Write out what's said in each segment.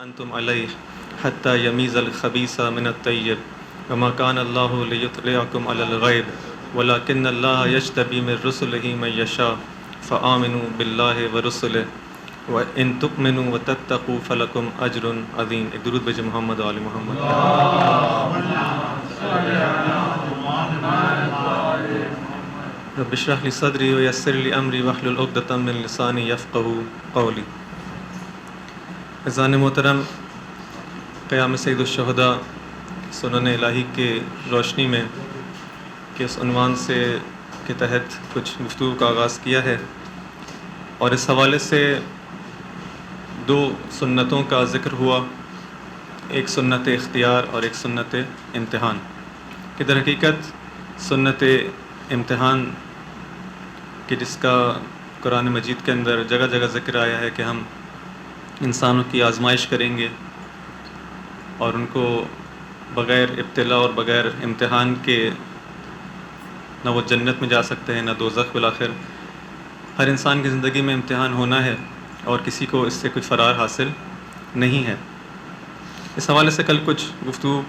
انتم علیہ حتی یمیز الخبیث من الطیب وما کان اللہ لیطلعکم علی الغیب ولکن اللہ یجتبی من رسلہ من یشاء فآمنوا باللہ ورسلہ وان تؤمنوا وتتقوا فلکم اجر عظیم۔ ایک درود بھیجیں محمد و آل محمد۔ رب اشرح لی صدری ویسر لی امری واحلل عقدۃ من لسانی یفقهوا قولی۔ عزیزان محترم، قیام سید الشہداء سنن الہی کے روشنی میں کہ اس عنوان سے کے تحت کچھ گفتگو کا آغاز کیا ہے، اور اس حوالے سے دو سنتوں کا ذکر ہوا، ایک سنت اختیار اور ایک سنت امتحان، کہ در حقیقت سنت امتحان کہ جس کا قرآن مجید کے اندر جگہ جگہ ذکر آیا ہے کہ ہم انسانوں کی آزمائش کریں گے اور ان کو بغیر ابتلا اور بغیر امتحان کے نہ وہ جنت میں جا سکتے ہیں نہ دوزخ۔ بالآخر ہر انسان کی زندگی میں امتحان ہونا ہے اور کسی کو اس سے کوئی فرار حاصل نہیں ہے۔ اس حوالے سے کل کچھ گفتگو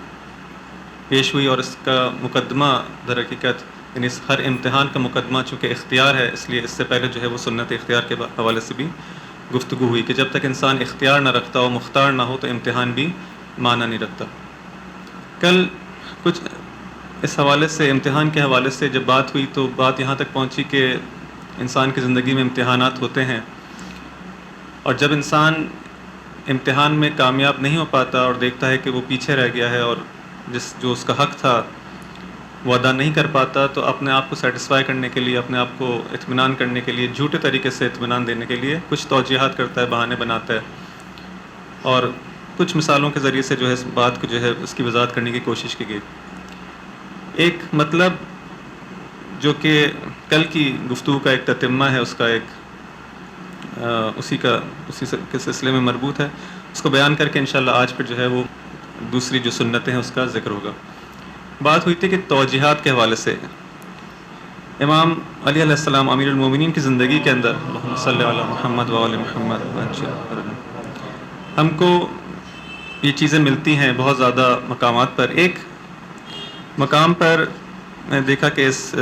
پیش ہوئی، اور اس کا مقدمہ در حقیقت یعنی ہر امتحان کا مقدمہ چونکہ اختیار ہے، اس لیے اس سے پہلے جو ہے وہ سنت اختیار کے حوالے سے بھی گفتگو ہوئی کہ جب تک انسان اختیار نہ رکھتا ہو، مختار نہ ہو، تو امتحان بھی معنی نہیں رکھتا۔ کل کچھ اس حوالے سے امتحان کے حوالے سے جب بات ہوئی تو بات یہاں تک پہنچی کہ انسان کی زندگی میں امتحانات ہوتے ہیں، اور جب انسان امتحان میں کامیاب نہیں ہو پاتا اور دیکھتا ہے کہ وہ پیچھے رہ گیا ہے اور جو اس کا حق تھا وہ ادا نہیں کر پاتا، تو اپنے آپ کو سیٹسفائی کرنے کے لیے، اپنے آپ کو اطمینان کرنے کے لیے، جھوٹے طریقے سے اطمینان دینے کے لیے کچھ توجیہات کرتا ہے، بہانے بناتا ہے، اور کچھ مثالوں کے ذریعے سے جو ہے اس بات کو جو ہے اس کی وضاحت کرنے کی کوشش کی گئی۔ ایک مطلب جو کہ کل کی گفتگو کا ایک تتمہ ہے، اس کا ایک اسی کے سلسلے میں مربوط ہے، اس کو بیان کر کے انشاءاللہ آج پھر جو ہے وہ دوسری جو سنتیں ہیں اس کا ذکر ہوگا۔ بات ہوئی تھی کہ توجیہات کے حوالے سے امام علی علیہ السلام امیر المومنین کی زندگی کے اندر اللہم صلی علی محمد و آل محمد، ہم کو یہ چیزیں ملتی ہیں بہت زیادہ مقامات پر۔ ایک مقام پر میں نے دیکھا کہ اس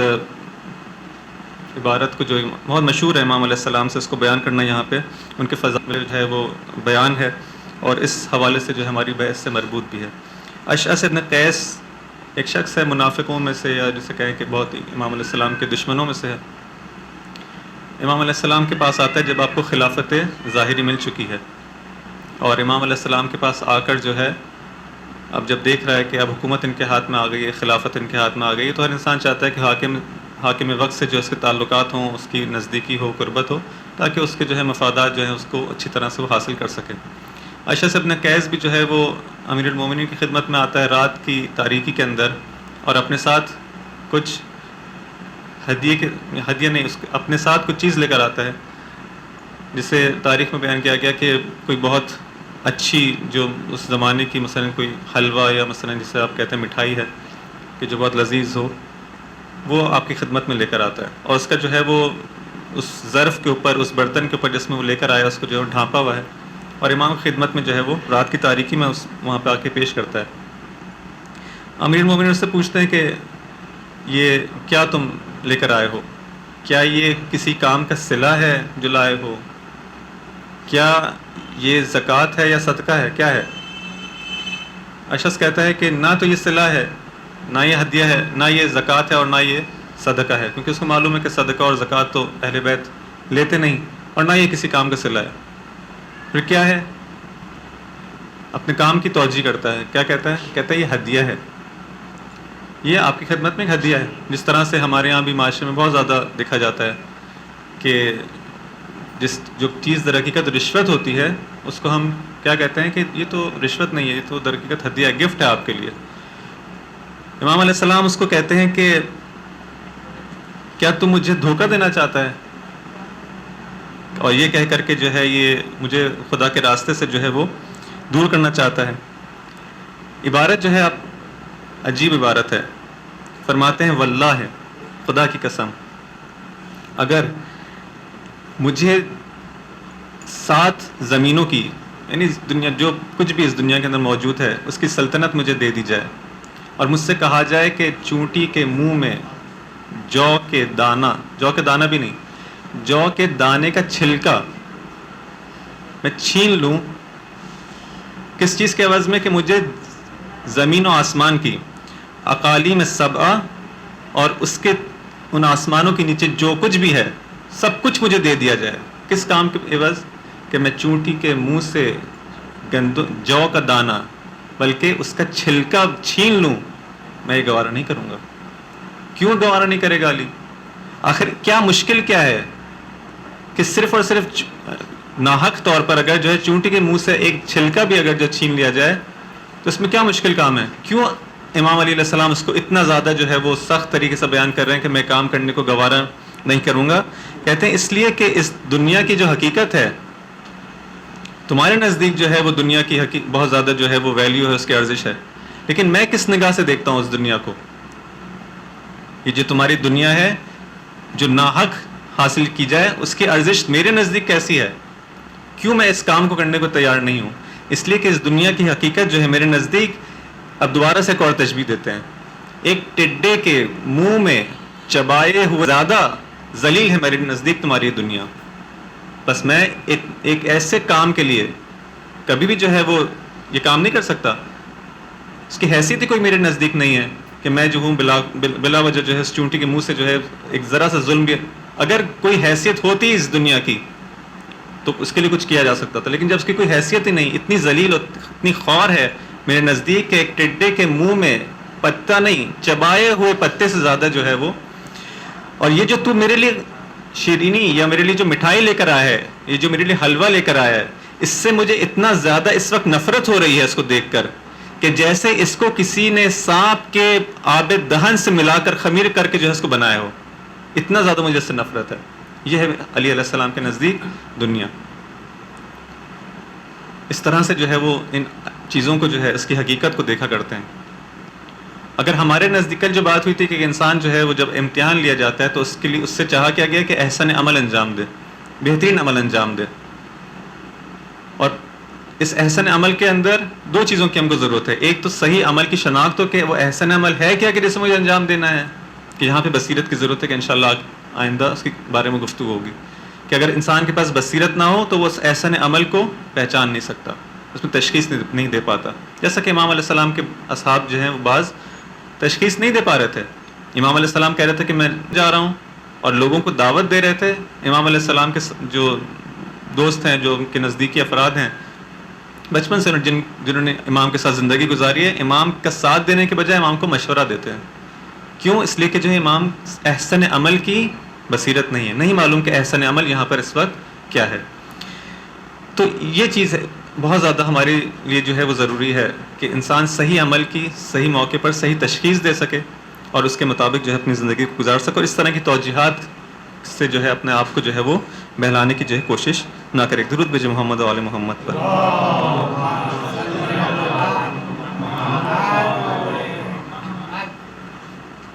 عبارت کو جو بہت مشہور ہے امام علیہ السلام سے، اس کو بیان کرنا یہاں پہ ان کے فضائل جو ہے وہ بیان ہے، اور اس حوالے سے جو ہے ہماری بحث سے مربوط بھی ہے۔ اشعث ابن قیس ایک شخص ہے منافقوں میں سے، یا جسے کہیں کہ بہت امام علیہ السلام کے دشمنوں میں سے ہے۔ امام علیہ السلام کے پاس آتا ہے جب آپ کو خلافت ظاہری مل چکی ہے، اور امام علیہ السلام کے پاس آ کر جو ہے اب جب دیکھ رہا ہے کہ اب حکومت ان کے ہاتھ میں آ گئی ہے، خلافت ان کے ہاتھ میں آ گئی ہے، تو ہر انسان چاہتا ہے کہ حاکم وقت سے جو اس کے تعلقات ہوں، اس کی نزدیکی ہو، قربت ہو، تاکہ اس کے جو ہے مفادات جو ہیں اس کو اچھی طرح سے وہ حاصل کر سکے۔ اشعث ابن قیس بھی جو ہے وہ امیر المومنین کی خدمت میں آتا ہے رات کی تاریکی کے اندر، اور اپنے ساتھ کچھ ہدیہ نہیں، اپنے ساتھ کچھ چیز لے کر آتا ہے، جسے تاریخ میں بیان کیا گیا کہ کوئی بہت اچھی جو اس زمانے کی مثلا کوئی حلوہ یا مثلا جسے آپ کہتے ہیں مٹھائی ہے کہ جو بہت لذیذ ہو، وہ آپ کی خدمت میں لے کر آتا ہے، اور اس کا جو ہے وہ اس ظرف کے اوپر، اس برتن کے اوپر جس میں وہ لے کر آیا، اس کو جو ہے ڈھانپا ہوا ہے، اور امام کی خدمت میں جو ہے وہ رات کی تاریکی میں وہاں پہ آ کے پیش کرتا ہے۔ امیر المومنین اس سے پوچھتے ہیں کہ یہ کیا تم لے کر آئے ہو؟ کیا یہ کسی کام کا صلہ ہے جو لائے ہو؟ کیا یہ زکوٰۃ ہے یا صدقہ ہے؟ کیا ہے؟ اشعث کہتا ہے کہ نہ تو یہ صلہ ہے، نہ یہ ہدیہ ہے، نہ یہ زکوٰۃ ہے، اور نہ یہ صدقہ ہے، کیونکہ اس کو معلوم ہے کہ صدقہ اور زکوٰۃ تو اہل بیت لیتے نہیں، اور نہ یہ کسی کام کا صلہ ہے۔ پھر کیا ہے؟ اپنے کام کی توجیہ کرتا ہے۔ کیا کہتا ہے؟ کہتا ہے یہ ہدیہ ہے، یہ آپ کی خدمت میں ایک ہدیہ ہے۔ جس طرح سے ہمارے یہاں بھی معاشرے میں بہت زیادہ دیکھا جاتا ہے کہ جو چیز در حقیقت رشوت ہوتی ہے اس کو ہم کیا کہتے ہیں کہ یہ تو رشوت نہیں ہے، یہ تو در حقیقت ہدیہ ہے، گفٹ ہے آپ کے لیے۔ امام علیہ السلام اس کو کہتے ہیں کہ کیا تم مجھے دھوکہ دینا چاہتا ہے؟ اور یہ کہہ کر کے جو ہے یہ مجھے خدا کے راستے سے جو ہے وہ دور کرنا چاہتا ہے۔ عبارت جو ہے اب عجیب عبارت ہے، فرماتے ہیں واللہ ہے، خدا کی قسم، اگر مجھے 7 زمینوں کی یعنی دنیا جو کچھ بھی اس دنیا کے اندر موجود ہے اس کی سلطنت مجھے دے دی جائے، اور مجھ سے کہا جائے کہ چونٹی کے منہ میں جو کے دانہ بھی نہیں، جو کے دانے کا چھلکا میں چھین لوں، کس چیز کے عوض میں؟ کہ مجھے زمین و آسمان کی اقالیم سبعہ اور اس کے ان آسمانوں کے نیچے جو کچھ بھی ہے سب کچھ مجھے دے دیا جائے. کس کام کے عوض؟ کہ میں چونٹی کے منہ سے جو کا دانہ بلکہ اس کا چھلکا چھین لوں، میں یہ گوارہ نہیں کروں گا. کیوں گوارہ نہیں کرے گا علی؟ آخر کیا مشکل کیا ہے کہ صرف اور صرف ناحق طور پر اگر جو ہے چونٹی کے منہ سے ایک چھلکا بھی اگر جو چھین لیا جائے تو اس میں کیا مشکل کام ہے؟ کیوں امام علی علیہ السلام اس کو اتنا زیادہ جو ہے وہ سخت طریقے سے بیان کر رہے ہیں کہ میں کام کرنے کو گوارہ نہیں کروں گا؟ کہتے ہیں اس لیے کہ اس دنیا کی جو حقیقت ہے تمہارے نزدیک جو ہے وہ دنیا کی بہت زیادہ جو ہے وہ ویلیو ہے، اس کی ارزش ہے، لیکن میں کس نگاہ سے دیکھتا ہوں اس دنیا کو؟ یہ جو تمہاری دنیا ہے جو ناحق حاصل کی جائے اس کی ارزش میرے نزدیک کیسی ہے؟ کیوں میں اس کام کو کرنے کو تیار نہیں ہوں؟ اس لیے کہ اس دنیا کی حقیقت جو ہے میرے نزدیک، اب دوبارہ سے ایک اور تشبیہ دیتے ہیں، ایک ٹڈے کے منہ میں چبائے ہوئے زیادہ ذلیل ہے میرے نزدیک تمہاری دنیا. بس میں ایک ایسے کام کے لیے کبھی بھی جو ہے وہ یہ کام نہیں کر سکتا، اس کی حیثیت ہی کوئی میرے نزدیک نہیں ہے کہ میں جو ہوں بلا وجہ جو ہے اس چونٹی کے منہ سے جو ہے ایک ذرا سا ظلم بھی، اگر کوئی حیثیت ہوتی اس دنیا کی تو اس کے لیے کچھ کیا جا سکتا تھا، لیکن جب اس کی کوئی حیثیت ہی نہیں، اتنی ذلیل اور اتنی خوار ہے میرے نزدیک کہ ایک ٹڈے کے منہ میں پتا نہیں، چبائے ہوئے پتے سے زیادہ جو ہے وہ. اور یہ جو تو میرے لیے شیرینی یا میرے لیے جو مٹھائی لے کر آیا ہے، یہ جو میرے لیے حلوہ لے کر آیا ہے، اس سے مجھے اتنا زیادہ اس وقت نفرت ہو رہی ہے اس کو دیکھ کر کہ جیسے اس کو کسی نے سانپ کے آب دہن سے ملا کر خمیر کر کے جو ہے اس کو بنایا ہو. اتنا زیادہ مجھے اس سے نفرت ہے. یہ ہے علی علیہ السلام کے نزدیک دنیا. اس طرح سے جو ہے وہ ان چیزوں کو جو ہے اس کی حقیقت کو دیکھا کرتے ہیں. اگر ہمارے نزدیک جو بات ہوئی تھی کہ انسان جو ہے وہ جب امتحان لیا جاتا ہے تو اس کے لیے اس سے چاہا کیا گیا کہ احسن عمل انجام دے، بہترین عمل انجام دے. اور اس احسن عمل کے اندر دو چیزوں کی ہم کو ضرورت ہے. ایک تو صحیح عمل کی شناخت ہو کہ وہ احسن عمل ہے کیا کہ جسے مجھے انجام دینا ہے، کہ یہاں پہ بصیرت کی ضرورت ہے کہ انشاءاللہ آئندہ اس کے بارے میں گفتگو ہوگی کہ اگر انسان کے پاس بصیرت نہ ہو تو وہ اس احسن عمل کو پہچان نہیں سکتا، اس میں تشخیص نہیں دے پاتا. جیسا کہ امام علیہ السلام کے اصحاب جو ہیں وہ بعض تشخیص نہیں دے پا رہے تھے. امام علیہ السلام کہہ رہے تھے کہ میں جا رہا ہوں، اور لوگوں کو دعوت دے رہے تھے. امام علیہ السلام کے جو دوست ہیں، جو ان کے نزدیکی افراد ہیں، بچپن سے جنہوں نے امام کے ساتھ زندگی گزاری ہے، امام کا ساتھ دینے کے بجائے امام کو مشورہ دیتے ہیں. کیوں؟ اس لیے کہ جو ہے امام احسن عمل کی بصیرت نہیں ہے، نہیں معلوم کہ احسن عمل یہاں پر اس وقت کیا ہے. تو یہ چیز ہے بہت زیادہ ہمارے لیے جو ہے وہ ضروری ہے کہ انسان صحیح عمل کی صحیح موقع پر صحیح تشخیص دے سکے اور اس کے مطابق جو ہے اپنی زندگی کو گزار سکے، اور اس طرح کی توجیہات سے جو ہے اپنے آپ کو جو ہے وہ بہلانے کی جو ہے کوشش نہ کرے. درود بھیجے محمد و آل محمد پر.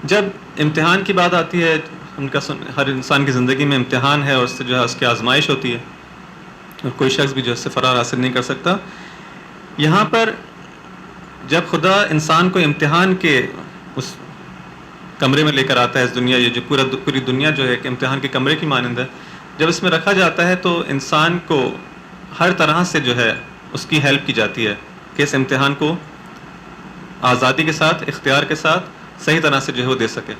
جب امتحان کی بات آتی ہے، ان کا ہر انسان کی زندگی میں امتحان ہے اور اس سے جو ہے اس کی آزمائش ہوتی ہے، اور کوئی شخص بھی جو اس سے فرار حاصل نہیں کر سکتا. یہاں پر جب خدا انسان کو امتحان کے اس کمرے میں لے کر آتا ہے، اس دنیا، یہ جو پوری دنیا جو ہے ایک امتحان کے کمرے کی مانند ہے، جب اس میں رکھا جاتا ہے تو انسان کو ہر طرح سے جو ہے اس کی ہیلپ کی جاتی ہے کہ اس امتحان کو آزادی کے ساتھ، اختیار کے ساتھ صحیح طرح سے جو ہے وہ دے سکے.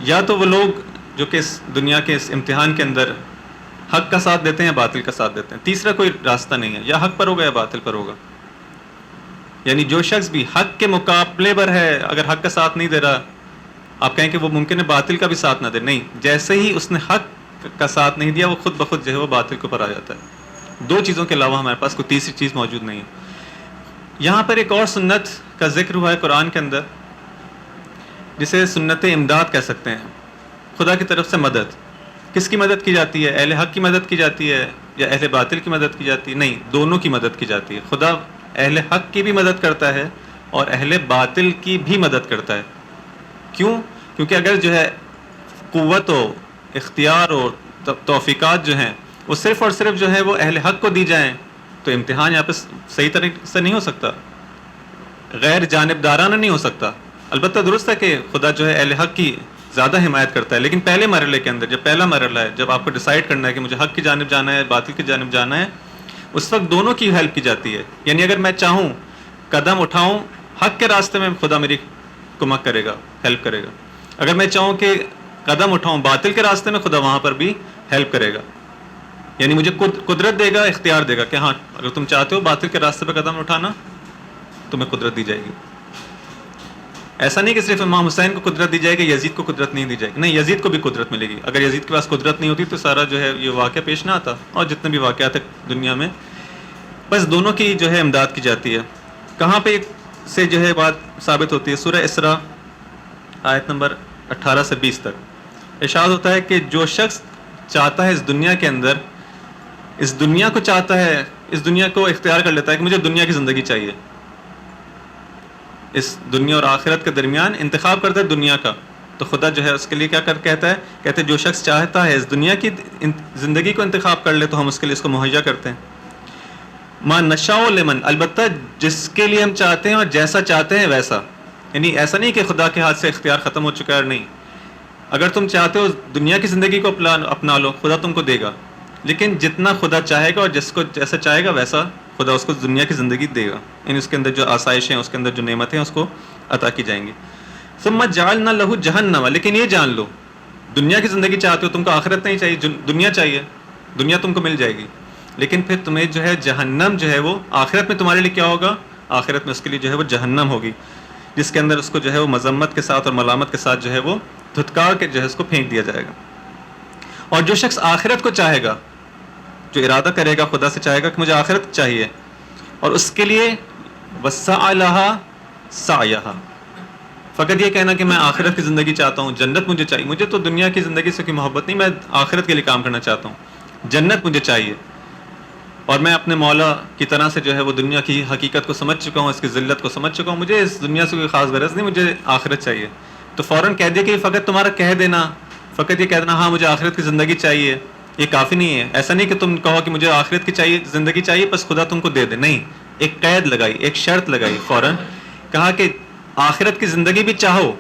یا تو وہ لوگ جو کہ اس دنیا کے اس امتحان کے اندر حق کا ساتھ دیتے ہیں یا باطل کا ساتھ دیتے ہیں، تیسرا کوئی راستہ نہیں ہے، یا حق پر ہوگا یا باطل پر ہوگا. یعنی جو شخص بھی حق کے مقابلے پر ہے، اگر حق کا ساتھ نہیں دے رہا، آپ کہیں کہ وہ ممکن ہے باطل کا بھی ساتھ نہ دے، نہیں، جیسے ہی اس نے حق کا ساتھ نہیں دیا وہ خود بخود جو ہے وہ باطل کے اوپر آ جاتا ہے. دو چیزوں کے علاوہ ہمارے پاس کوئی تیسری چیز موجود نہیں ہے. یہاں پر ایک اور سنت کا ذکر ہوا ہے قرآن کے اندر، جسے سنت امداد کہہ سکتے ہیں. خدا کی طرف سے مدد. کس کی مدد کی جاتی ہے؟ اہل حق کی مدد کی جاتی ہے یا اہل باطل کی مدد کی جاتی ہے؟ نہیں، دونوں کی مدد کی جاتی ہے. خدا اہل حق کی بھی مدد کرتا ہے اور اہل باطل کی بھی مدد کرتا ہے. کیوں؟ کیونکہ اگر جو ہے قوت و اختیار اور توفیقات جو ہیں وہ صرف اور صرف جو ہے وہ اہل حق کو دی جائیں تو امتحان یہاں پہ صحیح طریقے سے نہیں ہو سکتا، غیر جانبدارانہ نہیں ہو سکتا. البتہ درست ہے کہ خدا جو ہے اہل حق کی زیادہ حمایت کرتا ہے، لیکن پہلے مرحلے کے اندر، جب پہلا مرحلہ ہے، جب آپ کو ڈیسائیڈ کرنا ہے کہ مجھے حق کی جانب جانا ہے، باطل کی جانب جانا ہے، اس وقت دونوں کی ہیلپ کی جاتی ہے. یعنی اگر میں چاہوں قدم اٹھاؤں حق کے راستے میں، خدا میری کمک کرے گا، ہیلپ کرے گا. اگر میں چاہوں کہ قدم اٹھاؤں باطل کے راستے میں، خدا وہاں پر بھی ہیلپ کرے گا. یعنی مجھے قدرت دے گا، اختیار دے گا کہ ہاں اگر تم چاہتے ہو باطل کے راستے پہ قدم اٹھانا، تمہیں قدرت دی جائے گی. ایسا نہیں کہ صرف امام حسین کو قدرت دی جائے گی، یزید کو قدرت نہیں دی جائے گی. نہیں، یزید کو بھی قدرت ملے گی. اگر یزید کے پاس قدرت نہیں ہوتی تو سارا جو ہے یہ واقعہ پیش نہ آتا، اور جتنے بھی واقعات ہیں دنیا میں. بس دونوں کی جو ہے امداد کی جاتی ہے. کہاں پہ سے جو ہے بات ثابت ہوتی ہے؟ سورہ اسراء آیت نمبر 18 سے 20 تک ارشاد ہوتا ہے کہ جو شخص چاہتا ہے اس دنیا کے اندر، اس دنیا کو چاہتا ہے، اس دنیا کو اختیار کر لیتا ہے کہ مجھے دنیا کی زندگی چاہیے، اس دنیا اور آخرت کے درمیان انتخاب کرتا ہے دنیا کا، تو خدا جو ہے اس کے لیے کیا کہتا ہے؟ کہتے ہیں جو شخص چاہتا ہے اس دنیا کی زندگی کو انتخاب کر لے تو ہم اس کے لیے اس کو مہیا کرتے ہیں. ما نشاء لمن، البتہ جس کے لیے ہم چاہتے ہیں اور جیسا چاہتے ہیں ویسا. یعنی ایسا نہیں کہ خدا کے ہاتھ سے اختیار ختم ہو چکا ہے، نہیں. اگر تم چاہتے ہو دنیا کی زندگی کو اپنا لو، خدا تم کو دے گا، لیکن جتنا خدا چاہے گا اور جس کو جیسا چاہے گا ویسا خدا اس کو دنیا کی زندگی دے گا. یعنی اس کے اندر جو آسائشیں ہیں، اس کے اندر جو نعمتیں ہیں، اس کو عطا کی جائیں گی. ثم جعلنا له جہنم، لیکن یہ جان لو دنیا کی زندگی چاہتے ہو، تم کو آخرت نہیں چاہیے، دنیا چاہیے، دنیا تم کو مل جائے گی، لیکن پھر تمہیں جو ہے جہنم جو ہے وہ آخرت میں تمہارے لیے کیا ہوگا؟ آخرت میں اس کے لیے جو ہے وہ جہنم ہوگی، جس کے اندر اس کو جو ہے وہ مذمت کے ساتھ اور ملامت کے ساتھ جو ہے وہ دھتکار کے جو ہے اس کو پھینک دیا جائے گا. اور جو شخص آخرت کو چاہے گا، جو ارادہ کرے گا، خدا سے چاہے گا کہ مجھے آخرت چاہیے، اور اس کے لیے وسع لها سعیها، فقط یہ کہنا کہ میں آخرت کی زندگی چاہتا ہوں، جنت مجھے چاہیے، مجھے تو دنیا کی زندگی سے کوئی محبت نہیں، میں آخرت کے لیے کام کرنا چاہتا ہوں، جنت مجھے چاہیے، اور میں اپنے مولا کی طرح سے جو ہے وہ دنیا کی حقیقت کو سمجھ چکا ہوں، اس کی ذلت کو سمجھ چکا ہوں، مجھے اس دنیا سے کوئی خاص غرض نہیں، مجھے آخرت چاہیے. تو فوراً کہہ دیا کہ فقط تمہارا کہہ دینا، فقط یہ کہہ دینا ہاں مجھے آخرت کی زندگی چاہیے، یہ کافی نہیں ہے. ایسا نہیں کہ تم کہو کہ مجھے آخرت کی چاہیے، زندگی چاہیے، بس خدا تم کو دے دے. نہیں، ایک قید لگائی، ایک شرط لگائی، فوراً کہا کہ آخرت کی زندگی بھی چاہو،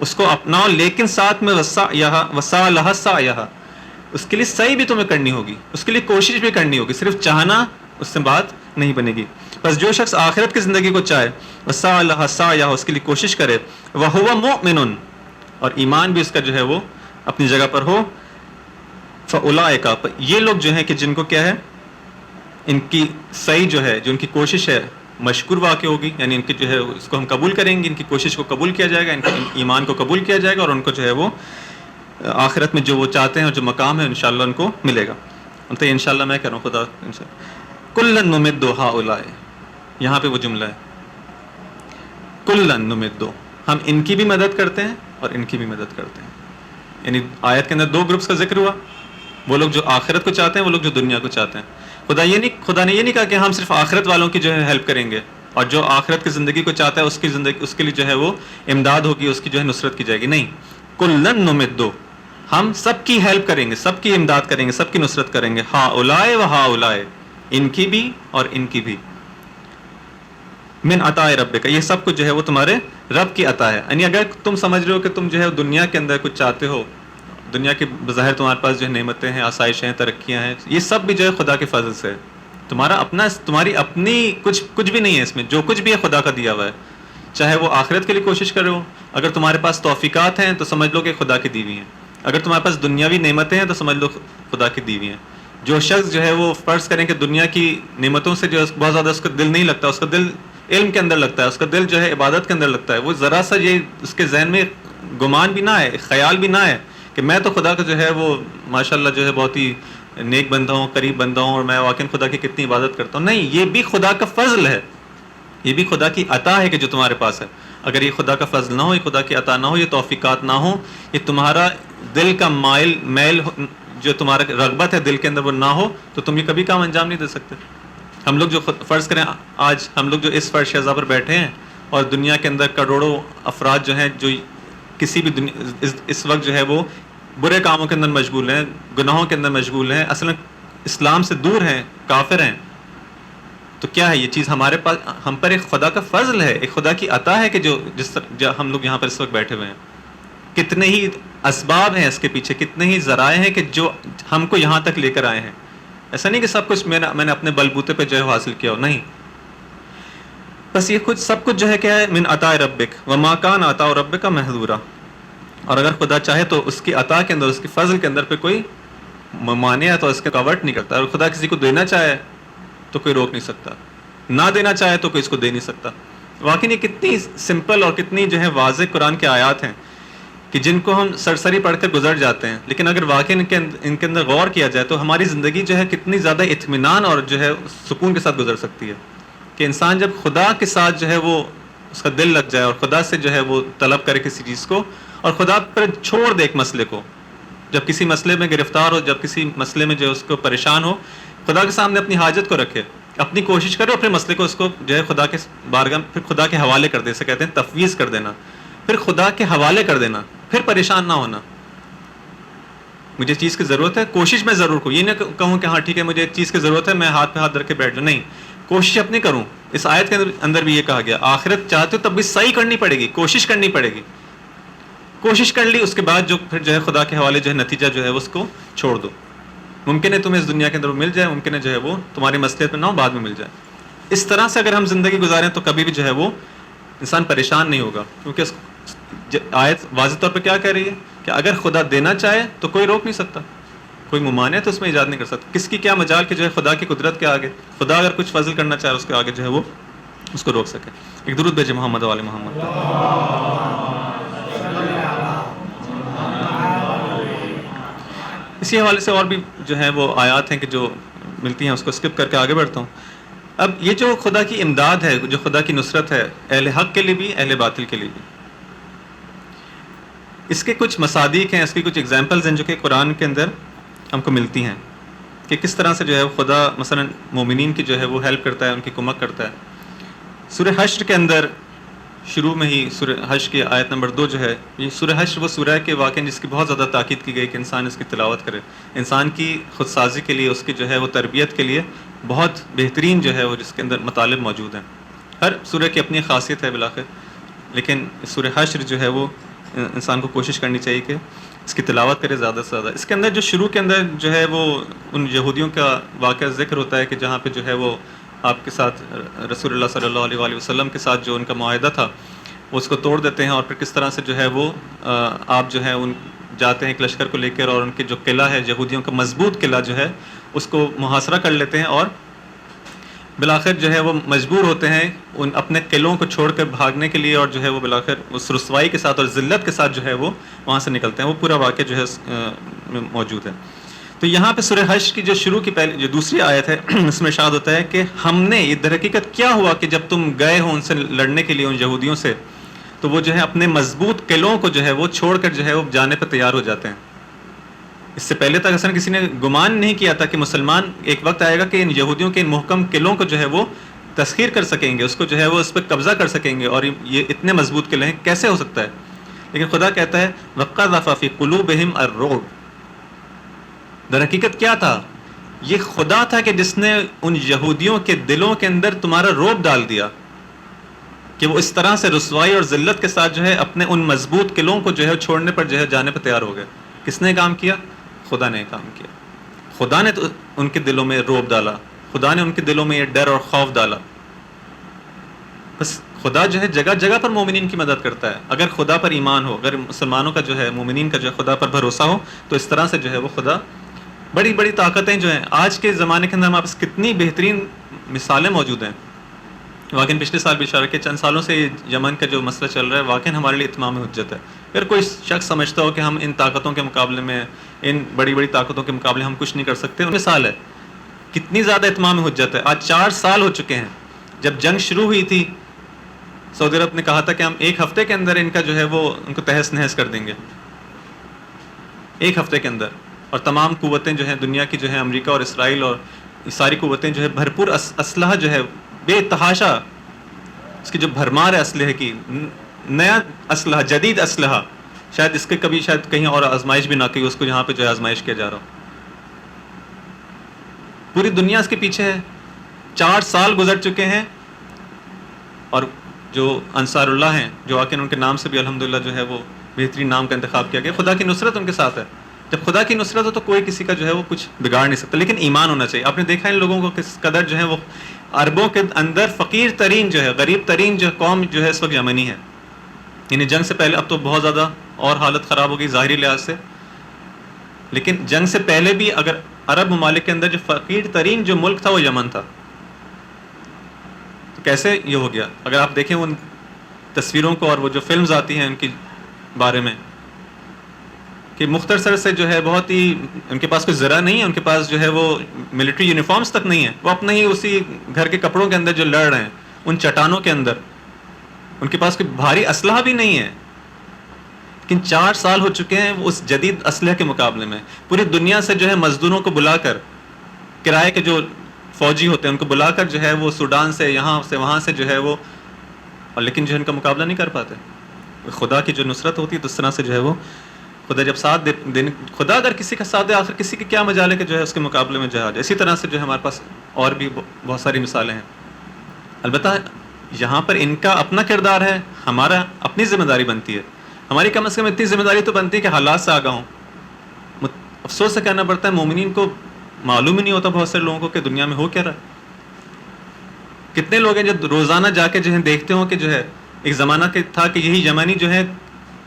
اس کو اپناؤ، لیکن ساتھ میں وسع لها سعیها، اس کے لیے سعی بھی تمہیں کرنی ہوگی، اس کے لیے کوشش بھی کرنی ہوگی. صرف چاہنا اس سے بات نہیں بنے گی. بس جو شخص آخرت کی زندگی کو چاہے، وسع لها سعیها، اس کے لیے کوشش کرے، وهو مؤمن، اور ایمان بھی اس کا جو ہے وہ اپنی جگہ پر ہو، فاولئک، یہ لوگ جو ہیں کہ جن کو کیا ہے، ان کی سعی جو ہے، جو ان کی کوشش ہے مشکور واقع ہوگی. یعنی ان کی جو ہے اس کو ہم قبول کریں گے، ان کی کوشش کو قبول کیا جائے گا، ان کے ایمان کو قبول کیا جائے گا، اور ان کو جو ہے وہ آخرت میں جو وہ چاہتے ہیں اور جو مقام ہے انشاءاللہ ان کو ملے گا. تو انشاءاللہ میں کہہ رہا ہوں، خدا کلن نمد ہؤلاء، یہاں پہ وہ جملہ ہے کلن نمد، ہم ان کی بھی مدد کرتے ہیں اور ان کی بھی مدد کرتے ہیں. یعنی آیت کے اندر دو گروپس کا ذکر ہوا، وہ لوگ جو آخرت کو چاہتے ہیں، وہ لوگ جو دنیا کو چاہتے ہیں. خدا نے یہ نہیں کہا کہ ہم صرف آخرت والوں کی جو ہے ہیلپ کریں گے، اور جو آخرت کی زندگی کو چاہتا ہے اس کی زندگی، اس کے لیے جو ہے وہ امداد ہوگی، اس کی جو ہے نصرت کی جائے گی. نہیں، کلن نمد، ہم سب کی ہیلپ کریں گے، سب کی امداد کریں گے، سب کی نصرت کریں گے. ہؤلاء و ہؤلاء، ان کی بھی اور ان کی بھی. من عطاء ربک، یہ سب کچھ جو ہے وہ تمہارے رب کی عطا ہے. یعنی اگر تم سمجھ رہے ہو کہ تم جو ہے دنیا کے اندر کچھ چاہتے ہو، دنیا کے بظاہر تمہارے پاس جو ہے نعمتیں ہیں، آسائشیں ہیں، ترقیاں ہیں، یہ سب بھی جو ہے خدا کے فضل سے ہے. تمہاری اپنی کچھ بھی نہیں ہے اس میں، جو کچھ بھی ہے خدا کا دیا ہوا ہے. چاہے وہ آخرت کے لیے کوشش کرے ہو، اگر تمہارے پاس توفیقات ہیں تو سمجھ لو کہ خدا کی دی ہوئی ہیں، اگر تمہارے پاس دنیاوی نعمتیں ہیں تو سمجھ لو خدا کی دی ہوئی ہیں. جو شخص جو ہے وہ فرض کریں کہ دنیا کی نعمتوں سے جو بہت زیادہ اس کا دل نہیں لگتا، اس کا دل علم کے اندر لگتا ہے، اس کا دل جو ہے عبادت کے اندر لگتا ہے، وہ ذرا سا یہ اس کے ذہن میں گمان بھی نہ آئے، خیال بھی نہ آئے کہ میں تو خدا کا جو ہے وہ ماشاءاللہ جو ہے بہت ہی نیک بندہ ہوں، قریب بندہ ہوں، اور میں واقعی خدا کی کتنی عبادت کرتا ہوں. نہیں، یہ بھی خدا کا فضل ہے، یہ بھی خدا کی عطا ہے کہ جو تمہارے پاس ہے. اگر یہ خدا کا فضل نہ ہو، یہ خدا کی عطا نہ ہو، یہ توفیقات نہ ہو، یہ تمہارا دل کا میل جو تمہارا رغبت ہے دل کے اندر وہ نہ ہو، تو تم یہ کبھی کام انجام نہیں دے سکتے. ہم لوگ جو فرض کریں آج ہم لوگ جو اس فرش فضا پر بیٹھے ہیں، اور دنیا کے اندر کروڑوں افراد جو ہیں جو کسی بھی اس وقت جو ہے وہ برے کاموں کے اندر مشغول ہیں, گناہوں کے اندر مشغول ہیں, اصلا اسلام سے دور ہیں, کافر ہیں, تو کیا ہے یہ چیز ہمارے پاس, ہم پر ایک خدا کا فضل ہے, ایک خدا کی عطا ہے کہ جو ہم لوگ یہاں پر اس وقت بیٹھے ہوئے ہیں. کتنے ہی اسباب ہیں اس کے پیچھے, کتنے ہی ذرائع ہیں کہ جو ہم کو یہاں تک لے کر آئے ہیں. ایسا نہیں کہ سب کچھ میں نے اپنے بلبوتے پہ جو ہے حاصل کیا ہو, نہیں. بس یہ سب کچھ جو ہے کیا ہے, من عطا ربک وما کان عطاء ربک محظورا. اور اگر خدا چاہے تو اس کی عطا کے اندر, اس کی فضل کے اندر پہ کوئی مانع تو اس کے کاوٹ نہیں کرتا. اور خدا کسی کو دینا چاہے تو کوئی روک نہیں سکتا, نہ دینا چاہے تو کوئی اس کو دے نہیں سکتا. واقعی یہ کتنی سمپل اور کتنی جو ہے واضح قرآن کے آیات ہیں کہ جن کو ہم سرسری پڑھ کر گزر جاتے ہیں, لیکن اگر واقعی ان کے اندر غور کیا جائے تو ہماری زندگی جو ہے کتنی زیادہ اطمینان اور جو ہے سکون کے ساتھ گزر سکتی ہے. کہ انسان جب خدا کے ساتھ جو ہے وہ اس کا دل لگ جائے اور خدا سے جو ہے وہ طلب کرے کسی چیز کو, اور خدا پر چھوڑ دے ایک مسئلے کو, جب کسی مسئلے میں گرفتار ہو, جب کسی مسئلے میں جو اس کو پریشان ہو, خدا کے سامنے اپنی حاجت کو رکھے, اپنی کوشش کرے, اپنے مسئلے کو اس کو جو ہے خدا کے بارگاہ, پھر خدا کے حوالے کر دے, اسے کہتے ہیں تفویض کر دینا, پھر خدا کے حوالے کر دینا, پھر پریشان نہ ہونا. مجھے چیز کی ضرورت ہے, کوشش میں ضرور کو, یہ نہ کہوں کہ ہاں ٹھیک ہے مجھے ایک چیز کی ضرورت ہے, میں ہاتھ پہ ہاتھ رکھ کے بیٹھ جاؤں, نہیں, کوشش اپنی کروں. اس آیت کے اندر بھی یہ کہا گیا, آخرت چاہتے ہو تب بھی صحیح کرنی پڑے گی, کوشش کرنی پڑے گی. کوشش کر لی, اس کے بعد جو پھر جو ہے خدا کے حوالے جو ہے نتیجہ جو ہے اس کو چھوڑ دو. ممکن ہے تمہیں اس دنیا کے اندر مل جائے, ممکن ہے جو ہے وہ تمہاری مسئلے میں نہ ہو, بعد میں مل جائے. اس طرح سے اگر ہم زندگی گزاریں تو کبھی بھی جو ہے وہ انسان پریشان نہیں ہوگا, کیونکہ آیت واضح طور پہ کیا کہہ رہی ہے کہ اگر خدا دینا چاہے تو کوئی روک نہیں سکتا, کوئی ممانع تو اس میں ایجاد نہیں کر سکتا. کس کی کیا مجال کہ جو ہے خدا کی قدرت کے آگے, خدا اگر کچھ فضل کرنا چاہے اس کے آگے جو ہے وہ اس کو روک سکے. ایک درود بھیجے محمد وعلی محمد. اسی حوالے سے اور بھی جو ہے وہ آیات ہیں کہ جو ملتی ہیں, اس کو اسکپ کر کے آگے بڑھتا ہوں. اب یہ جو خدا کی امداد ہے, جو خدا کی نصرت ہے, اہل حق کے لیے بھی اہل باطل کے لیے بھی, اس کے کچھ مصادیق ہیں, اس کی کچھ ایگزامپلز ہیں جو کہ قرآن کے اندر ہم کو ملتی ہیں کہ کس طرح سے جو ہے خدا مثلا مومنین کی جو ہے وہ ہیلپ کرتا ہے, ان کی کمک کرتا ہے. سورہ حشر کے اندر شروع میں ہی سورہ حشر کی آیت نمبر 2 جو ہے, یہ سورہ حشر وہ سورہ کے واقع جس کی بہت زیادہ تاکید کی گئی کہ انسان اس کی تلاوت کرے. انسان کی خود سازی کے لیے, اس کی جو ہے وہ تربیت کے لیے بہت بہترین جو ہے وہ جس کے اندر مطالب موجود ہیں. ہر سورہ کی اپنی خاصیت ہے بالآخر, لیکن سورہ حشر جو ہے وہ انسان کو کوشش کرنی چاہیے کہ اس کی تلاوت کرے زیادہ سے زیادہ. اس کے اندر جو شروع کے اندر جو ہے وہ ان یہودیوں کا واقعہ ذکر ہوتا ہے کہ جہاں پہ جو ہے وہ آپ کے ساتھ رسول اللہ صلی اللہ علیہ وآلہ وسلم کے ساتھ جو ان کا معاہدہ تھا وہ اس کو توڑ دیتے ہیں, اور پھر کس طرح سے جو ہے وہ آپ جو ہے ان جاتے ہیں ایک لشکر کو لے کر, اور ان کے جو قلعہ ہے یہودیوں کا مضبوط قلعہ جو ہے اس کو محاصرہ کر لیتے ہیں, اور بالآخر جو ہے وہ مجبور ہوتے ہیں ان اپنے قلعوں کو چھوڑ کر بھاگنے کے لیے, اور جو ہے وہ بالآخر اس رسوائی کے ساتھ اور ذلت کے ساتھ جو ہے وہ وہاں سے نکلتے ہیں. وہ پورا واقعہ جو ہے موجود ہے. تو یہاں پہ سورہ حشر کی جو شروع کی پہلی جو دوسری آیت ہے اس میں ارشاد ہوتا ہے کہ ہم نے, یہ در حقیقت کیا ہوا کہ جب تم گئے ہو ان سے لڑنے کے لیے, ان یہودیوں سے, تو وہ جو ہے اپنے مضبوط قلعوں کو جو ہے وہ چھوڑ کر جو ہے وہ جانے پہ تیار ہو جاتے ہیں. اس سے پہلے تک اصلا کسی نے گمان نہیں کیا تھا کہ مسلمان ایک وقت آئے گا کہ ان یہودیوں کے ان محکم قلعوں کو جو ہے وہ تسخیر کر سکیں گے, اس کو جو ہے وہ اس پہ قبضہ کر سکیں گے, اور یہ اتنے مضبوط قلعے ہیں, کیسے ہو سکتا ہے. لیکن خدا کہتا ہے وَقَذَفَ فِي قُلُوبِهِمْ الرُّعْبَ. در حقیقت کیا تھا, یہ خدا تھا کہ جس نے ان یہودیوں کے دلوں کے اندر تمہارا رعب ڈال دیا کہ وہ اس طرح سے رسوائی اور ذلت کے ساتھ جو ہے اپنے ان مضبوط قلعوں کو جو ہے چھوڑنے پر جو ہے جانے پر تیار ہو گئے. کس نے کام کیا؟ خدا نے کام کیا. خدا نے تو ان کے دلوں میں رعب ڈالا, خدا نے ان کے دلوں میں یہ ڈر اور خوف ڈالا. بس خدا جو ہے جگہ جگہ پر مومنین کی مدد کرتا ہے. اگر خدا پر ایمان ہو, اگر مسلمانوں کا جو ہے مومنین کا جو ہے خدا پر بھروسہ ہو, تو اس طرح سے جو ہے وہ خدا بڑی بڑی طاقتیں جو ہیں آج کے زمانے کے اندر ہمارے پاس کتنی بہترین مثالیں موجود ہیں. واقعی پچھلے سال بھی اشارہ کیا, چند سالوں سے یمن کا جو مسئلہ چل رہا ہے واقعی ہمارے لیے اتمام حجت ہے. اگر کوئی شخص سمجھتا ہو کہ ہم ان طاقتوں کے مقابلے میں, ان بڑی بڑی طاقتوں کے مقابلے ہم کچھ نہیں کر سکتے, مثال ہے کتنی زیادہ اتمام حجت ہے. آج 4 سال ہو چکے ہیں. جب جنگ شروع ہوئی تھی سعودی عرب نے کہا تھا کہ ہم 1 ہفتے کے اندر ان کا جو ہے وہ ان کو تہس نہس کر دیں گے, 1 ہفتے کے اندر. اور تمام قوتیں جو ہیں دنیا کی جو ہے امریکہ اور اسرائیل اور ساری قوتیں جو ہے بھرپور اسلحہ جو ہے بے تحاشا, اس کی جو بھرمار ہے اسلحے کی, نیا اسلحہ, جدید اسلحہ شاید اس کے کبھی شاید کہیں اور آزمائش بھی نہ کی اس کو جہاں پہ جو ہے آزمائش کیا جا رہا ہو. پوری دنیا اس کے پیچھے ہے. 4 سال گزر چکے ہیں اور جو انصار اللہ ہیں جو آ کے ان کے نام سے بھی الحمدللہ جو ہے وہ بہترین نام کا انتخاب کیا گیا. خدا کی نصرت ان کے ساتھ ہے. جب خدا کی نصرت ہو تو کوئی کسی کا جو ہے وہ کچھ بگاڑ نہیں سکتا, لیکن ایمان ہونا چاہیے. آپ نے دیکھا ان لوگوں کو کس قدر جو ہے وہ عربوں کے اندر فقیر ترین جو ہے, غریب ترین جو قوم جو ہے اس وقت یمنی ہے. یعنی جنگ سے پہلے, اب تو بہت زیادہ اور حالت خراب ہو گئی ظاہری لحاظ سے, لیکن جنگ سے پہلے بھی اگر عرب ممالک کے اندر جو فقیر ترین جو ملک تھا وہ یمن تھا. تو کیسے یہ ہو گیا؟ اگر آپ دیکھیں ان تصویروں کو اور وہ جو فلمز آتی ہیں ان کی بارے میں کہ مختصر سے جو ہے بہت ہی ان کے پاس کوئی ذرا نہیں ہے, ان کے پاس جو ہے وہ ملٹری یونیفارمز تک نہیں ہے, وہ اپنے ہی اسی گھر کے کپڑوں کے اندر جو لڑ رہے ہیں ان چٹانوں کے اندر, ان کے پاس کوئی بھاری اسلحہ بھی نہیں ہے. لیکن 4 سال ہو چکے ہیں وہ اس جدید اسلحے کے مقابلے میں پوری دنیا سے جو ہے مزدوروں کو بلا کر, کرائے کے جو فوجی ہوتے ہیں ان کو بلا کر جو ہے وہ سوڈان سے یہاں سے وہاں سے جو ہے وہ, اور لیکن جو ہے ان کا مقابلہ نہیں کر پاتے. خدا کی جو نصرت ہوتی ہے تو اس طرح سے جو ہے وہ خدا جب ساتھ دے, خدا اگر کسی کا ساتھ دے آخر کسی کی کیا مجال ہے کہ جو ہے اس کے مقابلے میں جہاد. اسی طرح سے جو ہے ہمارے پاس اور بھی بہت ساری مثالیں ہیں. البتہ یہاں پر ان کا اپنا کردار ہے, ہمارا اپنی ذمہ داری بنتی ہے. ہماری کم از کم اتنی ذمہ داری تو بنتی ہے کہ حالات سے آگاہ ہوں. افسوس سے کہنا پڑتا ہے مومنین کو معلوم ہی نہیں ہوتا بہت سارے لوگوں کو کہ دنیا میں ہو کیا رہا ہے. کتنے لوگ ہیں جو روزانہ جا کے جو ہے دیکھتے ہوں کہ جو ہے ایک زمانہ تھا کہ یہی یمنی جو ہے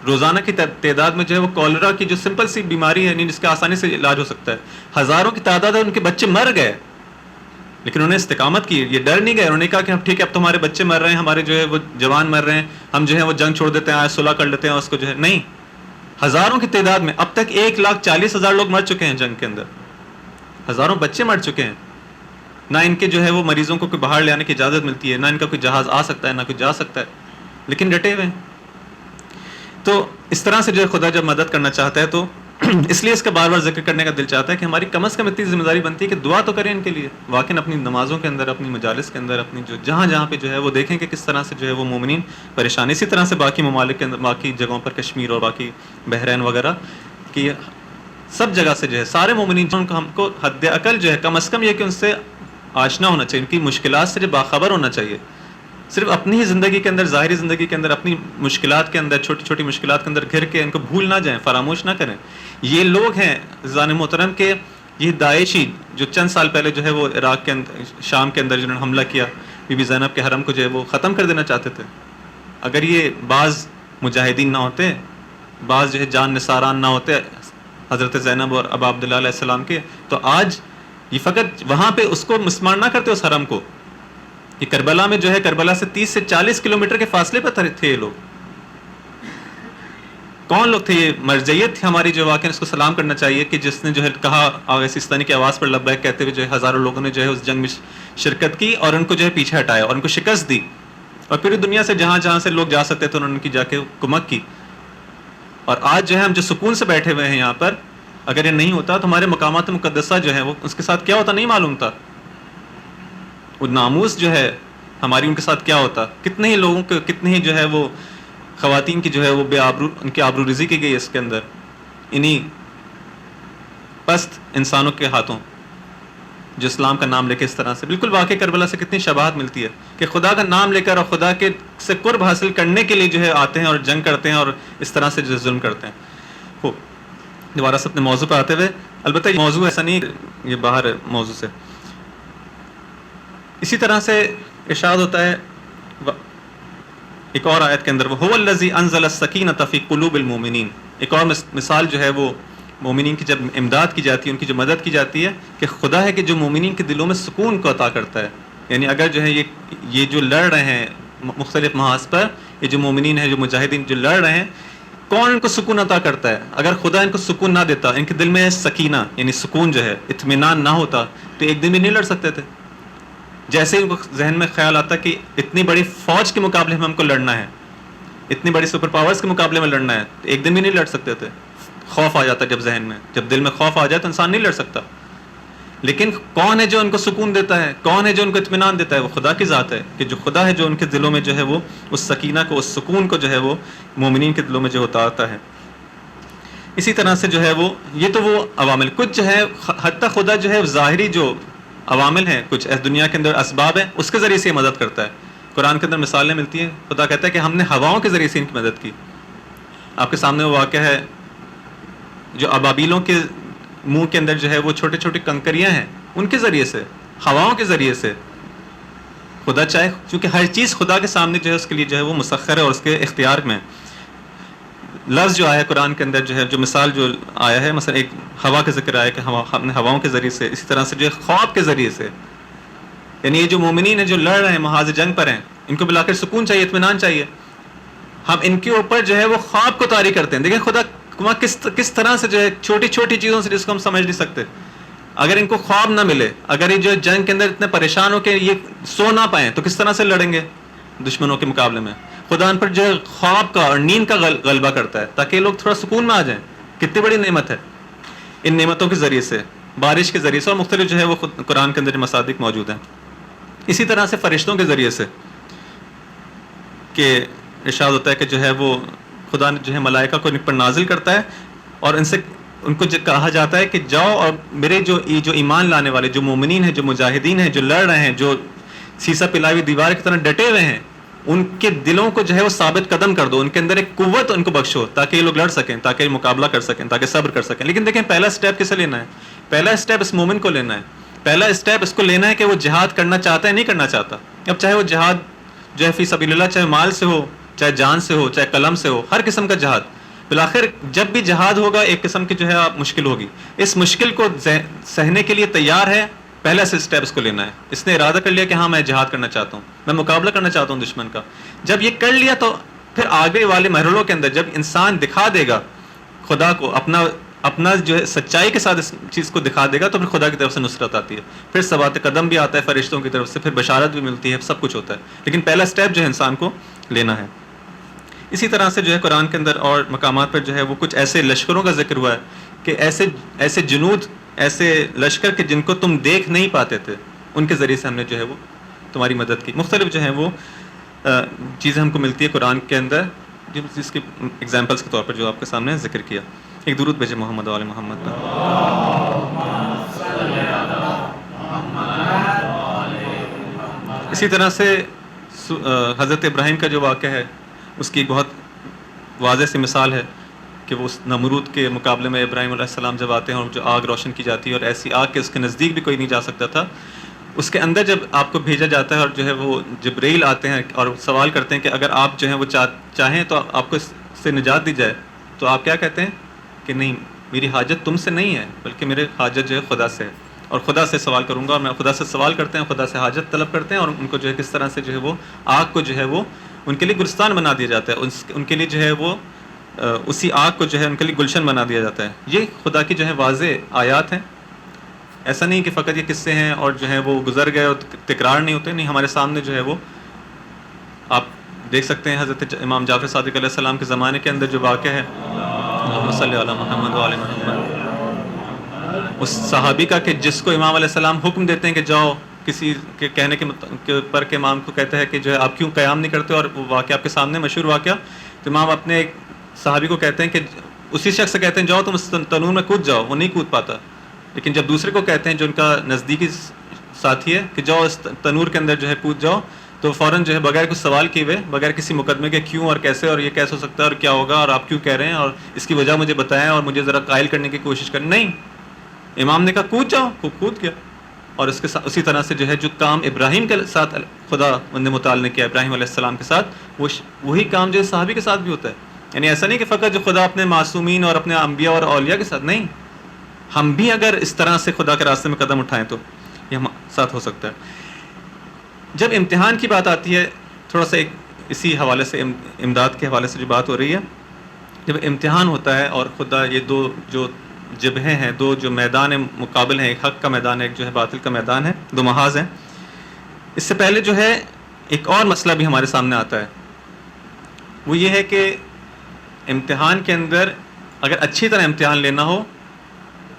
روزانہ کی تعداد میں جو ہے وہ کولرا کی جو سمپل سی بیماری ہے جس کا آسانی سے علاج ہو سکتا ہے, ہزاروں کی تعداد ہے, ان کے بچے مر گئے لیکن انہوں نے استقامت کی, یہ ڈر نہیں گئے. انہوں نے کہا کہ اب ٹھیک ہے اب تو ہمارے بچے مر رہے ہیں, ہمارے جو ہے وہ جوان مر رہے ہیں, ہم جو ہے وہ جنگ چھوڑ دیتے ہیں, آج صلح کر لیتے ہیں اس کو جو ہے. نہیں, ہزاروں کی تعداد میں اب تک 1,40,000 لوگ مر چکے ہیں جنگ کے اندر, ہزاروں بچے مر چکے ہیں. نہ ان کے جو ہے وہ مریضوں کو کوئی باہر لے آنے کی اجازت ملتی ہے, نہ ان کا کوئی جہاز آ سکتا ہے, نہ کوئی جا سکتا ہے, لیکن ڈٹے ہوئے ہیں. تو اس طرح سے جو ہے خدا جب مدد کرنا چاہتا ہے تو اس لیے اس کا بار بار ذکر کرنے کا دل چاہتا ہے کہ ہماری کم از کم اتنی ذمہ داری بنتی ہے کہ دعا تو کریں ان کے لیے. واقعی اپنی نمازوں کے اندر, اپنی مجالس کے اندر, اپنی جو جہاں جہاں پہ جو ہے وہ دیکھیں کہ کس طرح سے جو ہے وہ مومنین پریشان. اسی طرح سے باقی ممالک کے اندر, باقی جگہوں پر, کشمیر اور باقی بحرین وغیرہ کی سب جگہ سے جو ہے سارے مومنین جو ہم کو حد عقل جو ہے کم از کم یہ کہ ان سے آشنا ہونا چاہیے, ان کی مشکلات سے جو باخبر ہونا چاہیے. صرف اپنی ہی زندگی کے اندر, ظاہری زندگی کے اندر, اپنی مشکلات کے اندر, چھوٹی چھوٹی مشکلات کے اندر گھر کے ان کو بھول نہ جائیں, فراموش نہ کریں. یہ لوگ ہیں عزیزان محترم کے یہ داعشی جو چند سال پہلے جو ہے وہ عراق کے اندر, شام کے اندر جنہوں نے حملہ کیا, بی بی زینب کے حرم کو جو ہے وہ ختم کر دینا چاہتے تھے. اگر یہ بعض مجاہدین نہ ہوتے, بعض جو ہے جان نثاران نہ ہوتے حضرت زینب اور ابا عبداللہ علیہ السلام کے, تو آج یہ فقط وہاں پہ اس کو مسمار نہ کرتے اس حرم کو. یہ کربلا میں جو ہے, کربلا سے 30 سے 40 کلومیٹر کے فاصلے پر تھے یہ لوگ. کون لوگ تھے؟ یہ مرجعیت تھی ہماری جو واقعی اس کو سلام کرنا چاہیے کہ جس نے جو ہے کہا آغا سیستانی کی آواز پر لبیک کہتے ہوئے جو ہے ہزاروں لوگوں نے جو ہے اس جنگ میں شرکت کی اور ان کو جو ہے پیچھے ہٹایا اور ان کو شکست دی, اور پوری دنیا سے جہاں جہاں سے لوگ جا سکتے تھے انہوں نے ان کی جا کے کمک کی. اور آج جو ہے ہم جو سکون سے بیٹھے ہوئے ہیں یہاں پر, اگر یہ نہیں ہوتا تو ہمارے مقامات مقدسہ جو ہے وہ اس کے ساتھ کیا ہوتا نہیں معلوم تھا. وہ ناموس جو ہے ہماری ان کے ساتھ کیا ہوتا. کتنے ہی لوگوں کے, کتنے ہی جو ہے وہ خواتین کی جو ہے وہ بے آبرو, ان کی آبرو ریزی کی گئی اس کے اندر انہی پست انسانوں کے ہاتھوں جو اسلام کا نام لے کے اس طرح سے. بالکل واقعی کربلا سے کتنی شباہت ملتی ہے کہ خدا کا نام لے کر اور خدا کے سے قرب حاصل کرنے کے لیے جو ہے آتے ہیں اور جنگ کرتے ہیں اور اس طرح سے جو ظلم کرتے ہیں. دوبارہ سے اپنے موضوع پہ آتے ہوئے, البتہ یہ موضوع ایسا نہیں, یہ باہر ہے موضوع سے. اسی طرح سے ارشاد ہوتا ہے ایک اور آیت کے اندر, وہ هو الذی انزل السکینۃ فی قلوب المؤمنین. ایک اور مثال جو ہے وہ مومنین کی جب امداد کی جاتی ہے, ان کی جو مدد کی جاتی ہے, کہ خدا ہے کہ جو مومنین کے دلوں میں سکون کو عطا کرتا ہے. یعنی اگر جو ہے یہ جو لڑ رہے ہیں مختلف محاذ پر, یہ جو مومنین ہیں, جو مجاہدین جو لڑ رہے ہیں, کون ان کو سکون عطا کرتا ہے؟ اگر خدا ان کو سکون نہ دیتا, ان کے دل میں سکینہ یعنی سکون جو ہے, اطمینان نہ ہوتا, تو ایک دن بھی نہیں لڑ سکتے تھے. جیسے ان کو ذہن میں خیال آتا کہ اتنی بڑی فوج کے مقابلے میں ہم کو لڑنا ہے, اتنی بڑی سپر پاورز کے مقابلے میں لڑنا ہے, تو ایک دن بھی نہیں لڑ سکتے تھے. خوف آ جاتا جب ذہن میں, جب دل میں خوف آ جائے تو انسان نہیں لڑ سکتا. لیکن کون ہے جو ان کو سکون دیتا ہے, کون ہے جو ان کو اطمینان دیتا ہے؟ وہ خدا کی ذات ہے, کہ جو خدا ہے جو ان کے دلوں میں جو ہے وہ اس سکینہ کو, اس سکون کو جو ہے وہ مومنین کے دلوں میں جو اتارتا ہے. اسی طرح سے جو ہے وہ یہ تو وہ عوامل کچھ جو ہے حتیٰ خدا جو ہے ظاہری جو عوامل ہیں کچھ دنیا کے اندر اسباب ہیں اس کے ذریعے سے یہ مدد کرتا ہے. قرآن کے اندر مثالیں ملتی ہیں. خدا کہتا ہے کہ ہم نے ہواؤں کے ذریعے سے ان کی مدد کی. آپ کے سامنے وہ واقعہ ہے جو ابابیلوں کے منہ کے اندر جو ہے وہ چھوٹے چھوٹے کنکریاں ہیں ان کے ذریعے سے ہواؤں کے ذریعے سے خدا چاہے کیونکہ ہر چیز خدا کے سامنے جو ہے اس کے لیے جو ہے وہ مسخر ہے اور اس کے اختیار میں. لفظ جو آیا قرآن کے اندر جو ہے جو مثال جو آیا ہے مثلا ایک ہوا کا ذکر آیا کہ ہم نے ہواؤں کے ذریعے سے اسی طرح سے جو ہے خواب کے ذریعے سے یعنی یہ جو مومنین ہیں جو لڑ رہے ہیں محاذ جنگ پر ہیں ان کو بلا کر سکون چاہیے اطمینان چاہیے. ہم ان کے اوپر جو ہے وہ خواب کو طاری کرتے ہیں. دیکھیں خدا کس طرح سے جو ہے چھوٹی چھوٹی چیزوں سے جس کو ہم سمجھ نہیں سکتے اگر ان کو خواب نہ ملے اگر یہ جو جنگ کے اندر اتنے پریشان ہو کہ یہ سو نہ پائیں تو کس طرح سے لڑیں گے دشمنوں کے مقابلے میں. خدا ان پر جو ہے خواب کا اور نیند کا غلبہ کرتا ہے تاکہ یہ لوگ تھوڑا سکون میں آ جائیں. کتنی بڑی نعمت ہے. ان نعمتوں کے ذریعے سے بارش کے ذریعے سے اور مختلف جو ہے وہ قرآن کے اندر مصادق موجود ہیں. اسی طرح سے فرشتوں کے ذریعے سے کہ ارشاد ہوتا ہے کہ جو ہے وہ خدا جو ہے ملائکہ کو ان پر نازل کرتا ہے اور ان کو کہا جاتا ہے کہ جاؤ اور میرے جو ایمان لانے والے جو مومنین ہیں جو مجاہدین ہیں جو لڑ رہے ہیں جو سیسا پلائی ہوئی دیوار کی طرح ڈٹے ہوئے ہیں ان کے دلوں کو جو ہے وہ ثابت قدم کر دو. ان کے اندر ایک قوت ان کو بخشو تاکہ یہ لوگ لڑ سکیں تاکہ یہ مقابلہ کر سکیں تاکہ صبر کر سکیں. لیکن دیکھیں پہلا اسٹیپ کسے لینا ہے؟ پہلا اسٹیپ اس مومن کو لینا ہے. پہلا اسٹیپ اس کو لینا ہے کہ وہ جہاد کرنا چاہتا ہے نہیں کرنا چاہتا. اب چاہے وہ جہاد جو ہے فی سبیل اللہ چاہے مال سے ہو چاہے جان سے ہو چاہے قلم سے ہو ہر قسم کا جہاد بالآخر جب بھی جہاد ہوگا ایک قسم کی جو ہے مشکل ہوگی. اس مشکل کو سہنے کے لیے تیار ہے پہلا سے اسٹیپ اس کو لینا ہے. اس نے ارادہ کر لیا کہ ہاں میں جہاد کرنا چاہتا ہوں میں مقابلہ کرنا چاہتا ہوں دشمن کا. جب یہ کر لیا تو پھر آگے والے مرحلوں کے اندر جب انسان دکھا دے گا خدا کو اپنا جو ہے سچائی کے ساتھ اس چیز کو دکھا دے گا تو پھر خدا کی طرف سے نصرت آتی ہے. پھر ثبات قدم بھی آتا ہے فرشتوں کی طرف سے پھر بشارت بھی ملتی ہے سب کچھ ہوتا ہے. لیکن پہلا اسٹیپ جو ہے انسان کو لینا ہے. اسی طرح سے جو ہے قرآن کے اندر اور مقامات پر جو ہے وہ کچھ ایسے لشکروں کا ذکر ہوا ہے کہ ایسے جنود ایسے لشکر کے جن کو تم دیکھ نہیں پاتے تھے ان کے ذریعے سے ہم نے جو ہے وہ تمہاری مدد کی. مختلف جو ہیں وہ چیزیں ہم کو ملتی ہے قرآن کے اندر جس کی ایگزامپلس کے طور پر جو آپ کے سامنے ذکر کیا. ایک درود بھیجے محمد و آل محمد پر. اسی طرح سے حضرت ابراہیم کا جو واقعہ ہے اس کی ایک بہت واضح سی مثال ہے کہ وہ اس نمرود کے مقابلے میں ابراہیم علیہ السلام جب آتے ہیں اور جو آگ روشن کی جاتی ہے اور ایسی آگ کہ اس کے نزدیک بھی کوئی نہیں جا سکتا تھا. اس کے اندر جب آپ کو بھیجا جاتا ہے اور جو ہے وہ جبرائیل آتے ہیں اور سوال کرتے ہیں کہ اگر آپ جو ہیں وہ چاہیں تو آپ کو اس سے نجات دی جائے تو آپ کیا کہتے ہیں کہ نہیں میری حاجت تم سے نہیں ہے بلکہ میرے حاجت جو ہے خدا سے ہے اور خدا سے سوال کروں گا. اور میں خدا سے سوال کرتے ہیں خدا سے حاجت طلب کرتے ہیں اور ان کو جو ہے کس طرح سے جو ہے وہ آگ کو جو ہے وہ ان کے لیے گلستان بنا دیا جاتا ہے. ان کے لیے جو ہے وہ اسی آگ کو جو ہے ان کے لیے گلشن بنا دیا جاتا ہے. یہ خدا کی جو ہے واضح آیات ہیں. ایسا نہیں کہ فقط یہ قصے ہیں اور جو ہے وہ گزر گئے اور تکرار نہیں ہوتے. نہیں ہمارے سامنے جو ہے وہ آپ دیکھ سکتے ہیں حضرت امام جعفر صادق علیہ السلام کے زمانے کے اندر جو واقعہ ہے اللہم صلی علی محمد و آل محمد اس صحابی کا کہ جس کو امام علیہ السلام حکم دیتے ہیں کہ جاؤ کسی کے کہنے کے پر کے امام کو کہتے ہیں کہ جو ہے آپ کیوں قیام نہیں کرتے اور وہ واقعہ آپ کے سامنے مشہور واقعہ. تو امام اپنے ایک صحابی کو کہتے ہیں کہ اسی شخص سے کہتے ہیں جاؤ تم اس تنور میں کود جاؤ. وہ نہیں کود پاتا. لیکن جب دوسرے کو کہتے ہیں جو ان کا نزدیکی ساتھی ہے کہ جاؤ اس تنور کے اندر جو ہے کود جاؤ تو فوراً جو ہے بغیر کچھ سوال کیے ہوئے بغیر کسی مقدمے کے کیوں اور کیسے اور یہ کیسے ہو سکتا ہے اور کیا ہوگا اور آپ کیوں کہہ رہے ہیں اور اس کی وجہ مجھے بتائیں اور مجھے ذرا قائل کرنے کی کوشش کریں. نہیں امام نے کہا کود جاؤ. وہ کود گیا. اور اس کے ساتھ اسی طرح سے جو ہے جو کام ابراہیم کے ساتھ خدا نے متعال نے کیا ابراہیم علیہ السلام کے ساتھ وہی کام جو ہے صحابی کے ساتھ بھی ہوتا ہے. یعنی ایسا نہیں کہ فقط جو خدا اپنے معصومین اور اپنے انبیاء اور اولیاء کے ساتھ نہیں ہم بھی اگر اس طرح سے خدا کے راستے میں قدم اٹھائیں تو یہ ہمارے ساتھ ہو سکتا ہے. جب امتحان کی بات آتی ہے تھوڑا سا ایک اسی حوالے سے امداد کے حوالے سے جو بات ہو رہی ہے جب امتحان ہوتا ہے اور خدا یہ دو جو جبہیں ہیں دو جو میدان مقابل ہیں ایک حق کا میدان ہے ایک جو ہے باطل کا میدان ہے دو محاذ ہیں. اس سے پہلے جو ہے ایک اور مسئلہ بھی ہمارے سامنے آتا ہے وہ یہ ہے کہ امتحان کے اندر اگر اچھی طرح امتحان لینا ہو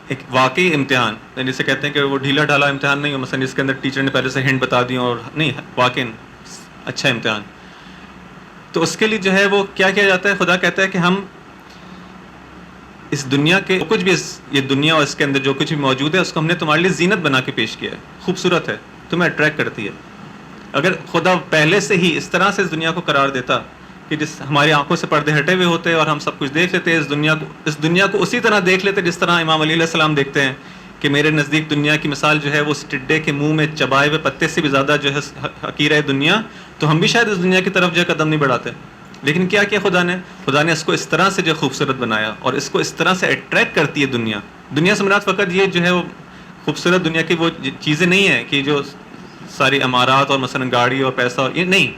ایک واقعی امتحان یعنی جسے کہتے ہیں کہ وہ ڈھیلا ڈھالا امتحان نہیں ہو مثلا جس کے اندر ٹیچر نے پہلے سے ہنٹ بتا دی اور نہیں واقعی اچھا امتحان تو اس کے لیے جو ہے وہ کیا کیا جاتا ہے. خدا کہتا ہے کہ ہم اس دنیا کے کچھ بھی یہ دنیا اور اس کے اندر جو کچھ بھی موجود ہے اس کو ہم نے تمہارے لیے زینت بنا کے پیش کیا ہے، خوبصورت ہے، تمہیں اٹریکٹ کرتی ہے. اگر خدا پہلے سے ہی اس طرح سے اس دنیا کو قرار دیتا کہ جس ہماری آنکھوں سے پردے ہٹے ہوئے ہوتے اور ہم سب کچھ دیکھ لیتے، اس دنیا کو اسی طرح دیکھ لیتے جس طرح امام علی علیہ السلام دیکھتے ہیں کہ میرے نزدیک دنیا کی مثال جو ہے وہ اس ٹڈے کے منہ میں چبائے ہوئے پتے سے بھی زیادہ جو ہے حقیر ہے دنیا، تو ہم بھی شاید اس دنیا کی طرف جو ہے قدم نہیں بڑھاتے. لیکن کیا کیا خدا نے اس کو اس طرح سے جو خوبصورت بنایا اور اس کو اس طرح سے اٹریکٹ کرتی ہے. دنیا سے مراد فقط یہ جو ہے وہ خوبصورت دنیا کی وہ چیزیں نہیں ہیں کہ جو ساری عمارات اور مثلا گاڑی اور پیسہ اور یہ نہیں،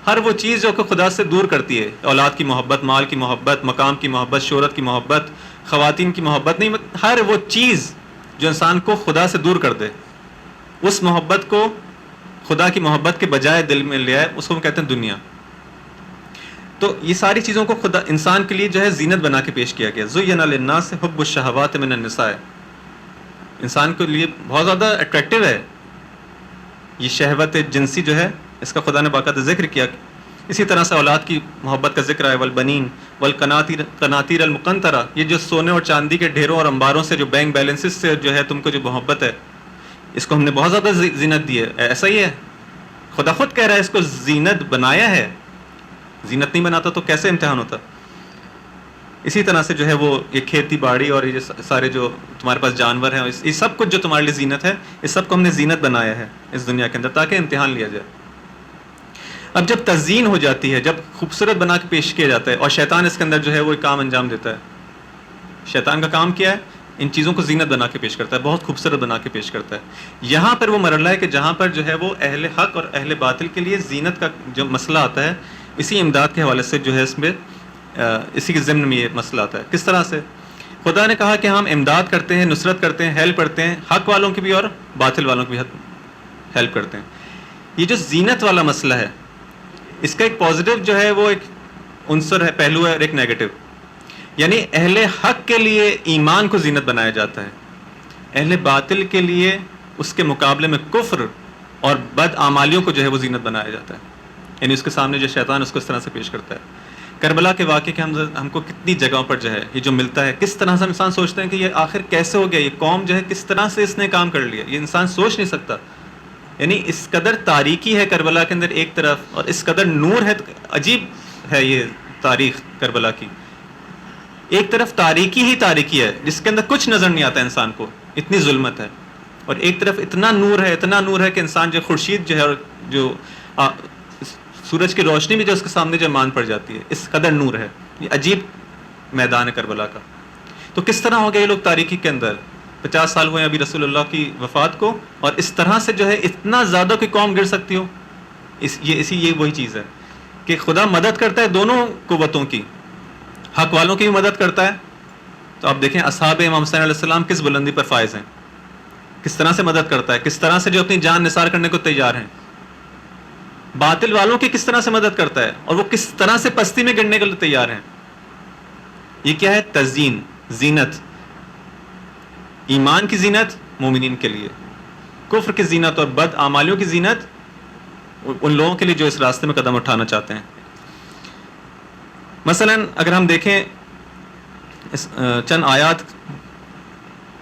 ہر وہ چیز جو کہ خدا سے دور کرتی ہے، اولاد کی محبت، مال کی محبت، مقام کی محبت، شہرت کی محبت، خواتین کی محبت نہیں، ہر وہ چیز جو انسان کو خدا سے دور کر دے، اس محبت کو خدا کی محبت کے بجائے دل میں لے آئے، اس کو ہم کہتے ہیں دنیا. تو یہ ساری چیزوں کو خدا انسان کے لیے جو ہے زینت بنا کے پیش کیا گیا. زُيِّنَ لِلنَّاسِ حُبُّ الشَّهَوَاتِ مِنَ النِّسَاءِ، انسان کے لیے بہت زیادہ اٹریکٹیو ہے یہ شہوت جنسی جو ہے، اس کا خدا نے باقاعدہ ذکر کیا. اسی طرح سے اولاد کی محبت کا ذکر ہے، والبنین والقناطیر المقنطرہ، یہ جو سونے اور چاندی کے ڈھیروں اور انباروں سے جو بینک بیلنسز سے جو ہے تم کو جو محبت ہے، اس کو ہم نے بہت زیادہ زینت دی ہے. ایسا ہی ہے، خدا خود کہہ رہا ہے اس کو زینت بنایا ہے. زینت نہیں بناتا تو کیسے امتحان ہوتا. اسی طرح سے جو ہے وہ یہ کھیتی باڑی اور یہ سارے جو تمہارے پاس جانور ہیں، یہ سب کچھ جو تمہارے لیے زینت ہے، اس سب کو ہم نے زینت بنایا ہے اس دنیا کے اندر تاکہ امتحان لیا جائے. اب جب تزئین ہو جاتی ہے، جب خوبصورت بنا کے پیش کیا جاتا ہے اور شیطان اس کے اندر جو ہے وہ کام انجام دیتا ہے. شیطان کا کام کیا ہے؟ ان چیزوں کو زینت بنا کے پیش کرتا ہے، بہت خوبصورت بنا کے پیش کرتا ہے. یہاں پر وہ مرحلہ ہے کہ جہاں پر جو ہے وہ اہل حق اور اہل باطل کے لیے زینت کا جو مسئلہ آتا ہے، اسی امداد کے حوالے سے جو ہے اس میں اسی کے ضمن میں یہ مسئلہ آتا ہے. کس طرح سے خدا نے کہا کہ ہم امداد کرتے ہیں، نصرت کرتے ہیں، ہیلپ کرتے ہیں، حق والوں کی بھی اور باطل والوں کی بھی ہیلپ کرتے ہیں. یہ جو زینت والا مسئلہ ہے، اس کا ایک پازیٹیو جو ہے وہ ایک عنصر ہے، پہلو ہے، اور ایک نیگیٹو. یعنی اہل حق کے لیے ایمان کو زینت بنایا جاتا ہے، اہل باطل کے لیے اس کے مقابلے میں کفر اور بد اعمالیوں کو جو ہے وہ زینت بنایا جاتا ہے. یعنی اس کے سامنے جو شیطان اس کو اس طرح سے پیش کرتا ہے. کربلا کے واقعے کے ہم کو کتنی جگہوں پر جو ہے یہ جو ملتا ہے، کس طرح سے انسان سوچتے ہیں کہ یہ آخر کیسے ہو گیا، یہ قوم جو ہے کس طرح سے اس نے کام کر لیا، یہ انسان سوچ نہیں سکتا. یعنی اس قدر تاریکی ہے کربلا کے اندر ایک طرف، اور اس قدر نور ہے. عجیب ہے یہ تاریخ کربلا کی، ایک طرف تاریکی ہی تاریکی ہے جس کے اندر کچھ نظر نہیں آتا انسان کو، اتنی ظلمت ہے، اور ایک طرف اتنا نور ہے، اتنا نور ہے کہ انسان جو خورشید جو ہے جو سورج کی روشنی بھی جو اس کے سامنے جو مان پڑ جاتی ہے، اس قدر نور ہے. یہ عجیب میدان ہے کربلا کا. تو کس طرح ہو گیا یہ لوگ تاریکی کے اندر؟ 50 سال ہوئے ابھی رسول اللہ کی وفات کو، اور اس طرح سے جو ہے اتنا زیادہ کوئی قوم گر سکتی ہو. یہ وہی چیز ہے کہ خدا مدد کرتا ہے دونوں قوتوں کی، حق والوں کی بھی مدد کرتا ہے. تو آپ دیکھیں اصحاب امام حسین علیہ السلام کس بلندی پر فائز ہیں، کس طرح سے مدد کرتا ہے، کس طرح سے جو اپنی جان نثار کرنے کو تیار ہیں. باطل والوں کی کس طرح سے مدد کرتا ہے، اور وہ کس طرح سے پستی میں گرنے کے لیے تیار ہیں. یہ کیا ہے؟ تزیین، زینت. ایمان کی زینت مومنین کے لیے، کفر کی زینت اور بد اعمالیوں کی زینت ان لوگوں کے لیے جو اس راستے میں قدم اٹھانا چاہتے ہیں. مثلا اگر ہم دیکھیں چند آیات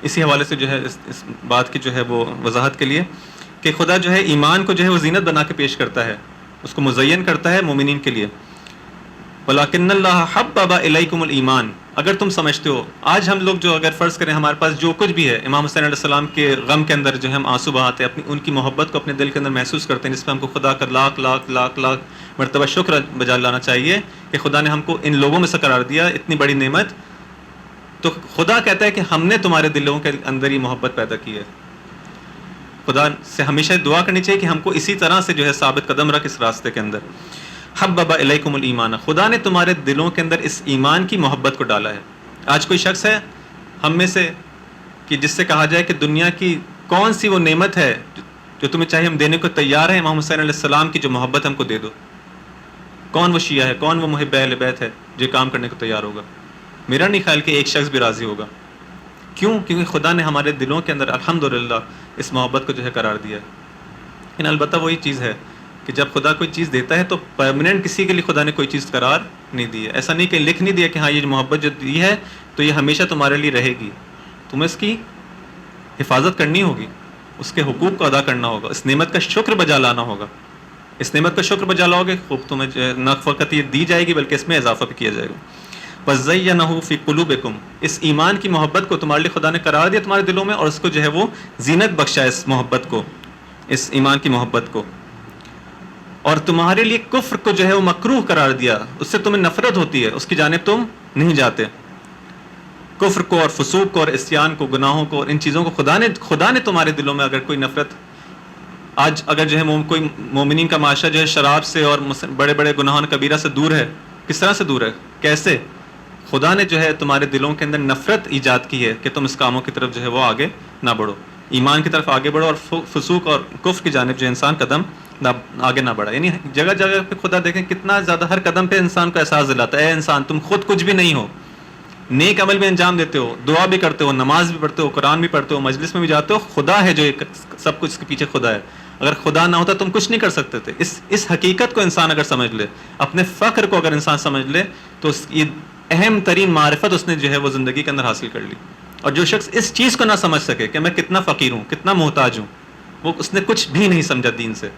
اسی حوالے سے جو ہے اس بات کی جو ہے وہ وضاحت کے لیے کہ خدا جو ہے ایمان کو جو ہے وہ زینت بنا کے پیش کرتا ہے، اس کو مزین کرتا ہے مومنین کے لیے. وَلَكِنَّ اللَّهَ حَبَّبَ إِلَيْكُمُ الْإِيمَانَ. اگر تم سمجھتے ہو، آج ہم لوگ جو اگر فرض کریں ہمارے پاس جو کچھ بھی ہے، امام حسین علیہ السلام کے غم کے اندر جو ہے ہم آنسو بہاتے ہیں، اپنی ان کی محبت کو اپنے دل کے اندر محسوس کرتے ہیں، جس پہ ہم کو خدا کا لاکھ لاکھ لاکھ لاکھ مرتبہ شکر بجا لانا چاہیے کہ خدا نے ہم کو ان لوگوں میں سے قرار دیا، اتنی بڑی نعمت. تو خدا کہتا ہے کہ ہم نے تمہارے دلوں کے اندر یہ محبت پیدا کی ہے. خدا سے ہمیشہ دعا کرنی چاہیے کہ ہم کو اسی طرح سے جو ہے ثابت قدم رکھ اس راستے کے اندر. حبب الیکم الایمان، خدا نے تمہارے دلوں کے اندر اس ایمان کی محبت کو ڈالا ہے. آج کوئی شخص ہے ہم میں سے کہ جس سے کہا جائے کہ دنیا کی کون سی وہ نعمت ہے جو تمہیں چاہیے ہم دینے کو تیار ہیں، امام حسین علیہ السلام کی جو محبت ہم کو دے دو. کون وہ شیعہ ہے، کون وہ محب اہل بیت ہے جو کام کرنے کو تیار ہوگا؟ میرا نہیں خیال کہ ایک شخص بھی راضی ہوگا. کیوں؟ کیونکہ خدا نے ہمارے دلوں کے اندر الحمدللہ اس محبت کو جو ہے قرار دیا ہے. لیکن البتہ وہی چیز ہے کہ جب خدا کوئی چیز دیتا ہے تو پرماننٹ کسی کے لیے خدا نے کوئی چیز قرار نہیں دی ہے. ایسا نہیں کہ لکھ نہیں دیا کہ ہاں یہ محبت جو دی ہے تو یہ ہمیشہ تمہارے لیے رہے گی. تمہیں اس کی حفاظت کرنی ہوگی, اس کے حقوق کو ادا کرنا ہوگا, اس نعمت کا شکر بجا لانا ہوگا. اس نعمت کا شکر بجا لاؤ گے, خوب تمہیں نہ فقط یہ دی جائے گی بلکہ اس میں اضافہ بھی کیا جائے گا. وَزَيَّنَهُ فِي قُلُوبِكُمْ, اس ایمان کی محبت کو تمہارے لیے خدا نے قرار دیا تمہارے دلوں میں, اور اس کو جو ہے وہ زینت بخشا ہے, اس محبت کو, اس ایمان کی محبت کو. اور تمہارے لیے کفر کو جو ہے وہ مکروہ قرار دیا, اس سے تمہیں نفرت ہوتی ہے, اس کی جانب تم نہیں جاتے. کفر کو اور فسوق کو اور عصیان کو, گناہوں کو, اور ان چیزوں کو خدا نے تمہارے دلوں میں اگر کوئی نفرت, آج اگر جو ہے کوئی مومنین کا معاشرہ جو ہے شراب سے اور بڑے بڑے گناہوں کبیرہ سے دور ہے, کس طرح سے دور ہے, کیسے؟ خدا نے جو ہے تمہارے دلوں کے اندر نفرت ایجاد کی ہے کہ تم اس کاموں کی طرف جو ہے وہ آگے نہ بڑھو, ایمان کی طرف آگے بڑھو, اور فسوق اور کفر کی جانب جو انسان قدم آگے نہ بڑھا. یعنی جگہ جگہ پہ خدا دیکھیں کتنا زیادہ ہر قدم پہ انسان کو احساس دلاتا ہے, اے انسان تم خود کچھ بھی نہیں ہو, نیک عمل بھی انجام دیتے ہو, دعا بھی کرتے ہو, نماز بھی پڑھتے ہو, قرآن بھی پڑھتے ہو, مجلس میں بھی جاتے ہو, خدا ہے جو سب کچھ کے پیچھے خدا ہے. اگر خدا نہ ہوتا تم کچھ نہیں کر سکتے تھے. اس حقیقت کو انسان اگر سمجھ لے, اپنے فقر کو اگر انسان سمجھ لے, تو یہ اہم ترین معرفت اس نے جو ہے وہ زندگی کے اندر حاصل کر لی. اور جو شخص اس چیز کو نہ سمجھ سکے کہ میں کتنا فقیر ہوں, کتنا محتاج ہوں, وہ اس نے کچھ بھی نہیں سمجھا دین سے.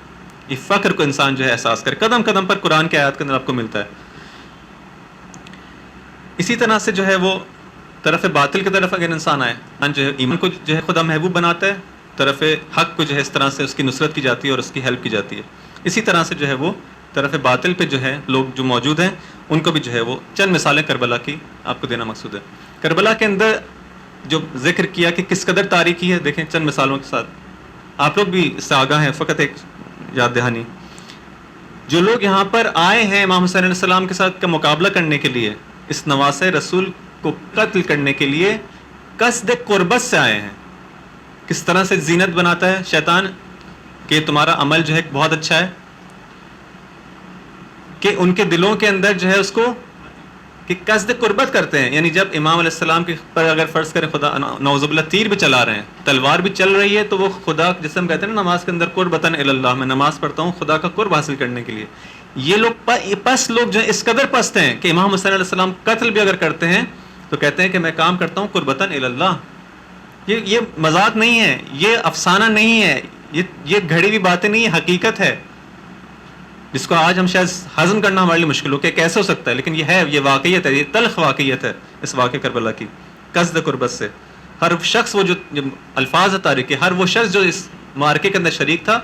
یہ فقر کو انسان جو ہے احساس کرے, قدم قدم پر قرآن کے آیات کے اندر آپ کو ملتا ہے. اسی طرح سے جو ہے وہ طرف باطل کی طرف اگر انسان آئے, جو ہے ایمان کو جو ہے خدا محبوب بناتا ہے, طرف حق کو جو ہے اس طرح سے اس کی نصرت کی جاتی ہے اور اس کی ہیلپ کی جاتی ہے. اسی طرح سے جو ہے وہ طرف باطل پہ جو ہے لوگ جو موجود ہیں ان کو بھی جو ہے وہ چند مثالیں کربلا کی آپ کو دینا مقصود ہے. کربلا کے اندر جو ذکر کیا کہ کس قدر تاریکی ہے, دیکھیں چند مثالوں کے ساتھ آپ لوگ بھی اس سے آگاہ ہیں. فقط ایک یاد دہانی, جو لوگ یہاں پر آئے ہیں امام حسین علیہ السلام کے ساتھ کا مقابلہ کرنے کے لیے, اس نواسۂ رسول کو قتل کرنے کے لیے قصد قربت سے آئے ہیں. کس طرح سے زینت بناتا ہے شیطان کہ تمہارا عمل جو ہے بہت اچھا ہے, کہ ان کے دلوں کے اندر جو ہے اس کو کہ قصد قربت کرتے ہیں. یعنی جب امام علیہ السلام کے پر اگر فرض کریں خدا نعوذ باللہ تیر بھی چلا رہے ہیں, تلوار بھی چل رہی ہے, تو وہ خدا جسے ہم کہتے ہیں نا نماز کے اندر قربتاً الی اللہ, میں نماز پڑھتا ہوں خدا کا قرب حاصل کرنے کے لیے. یہ لوگ پس لوگ جو اس قدر پست ہیں کہ امام حسین علیہ السلام قتل بھی اگر کرتے ہیں تو کہتے ہیں کہ میں کام کرتا ہوں قربتاً الی اللہ. یہ مذاق نہیں ہے, یہ افسانہ نہیں ہے, یہ گھڑی ہوئی باتیں نہیں, یہ حقیقت ہے جس کو آج ہم شاید ہضم کرنا ہمارے لیے مشکل ہو کہ کیسے ہو سکتا ہے, لیکن یہ ہے, یہ واقعیت ہے, یہ تلخ واقعیت ہے اس واقع کربلا کی. قصد قربت سے ہر شخص, وہ جو الفاظ تاریخ کے, ہر وہ شخص جو اس معرکے کے اندر شریک تھا,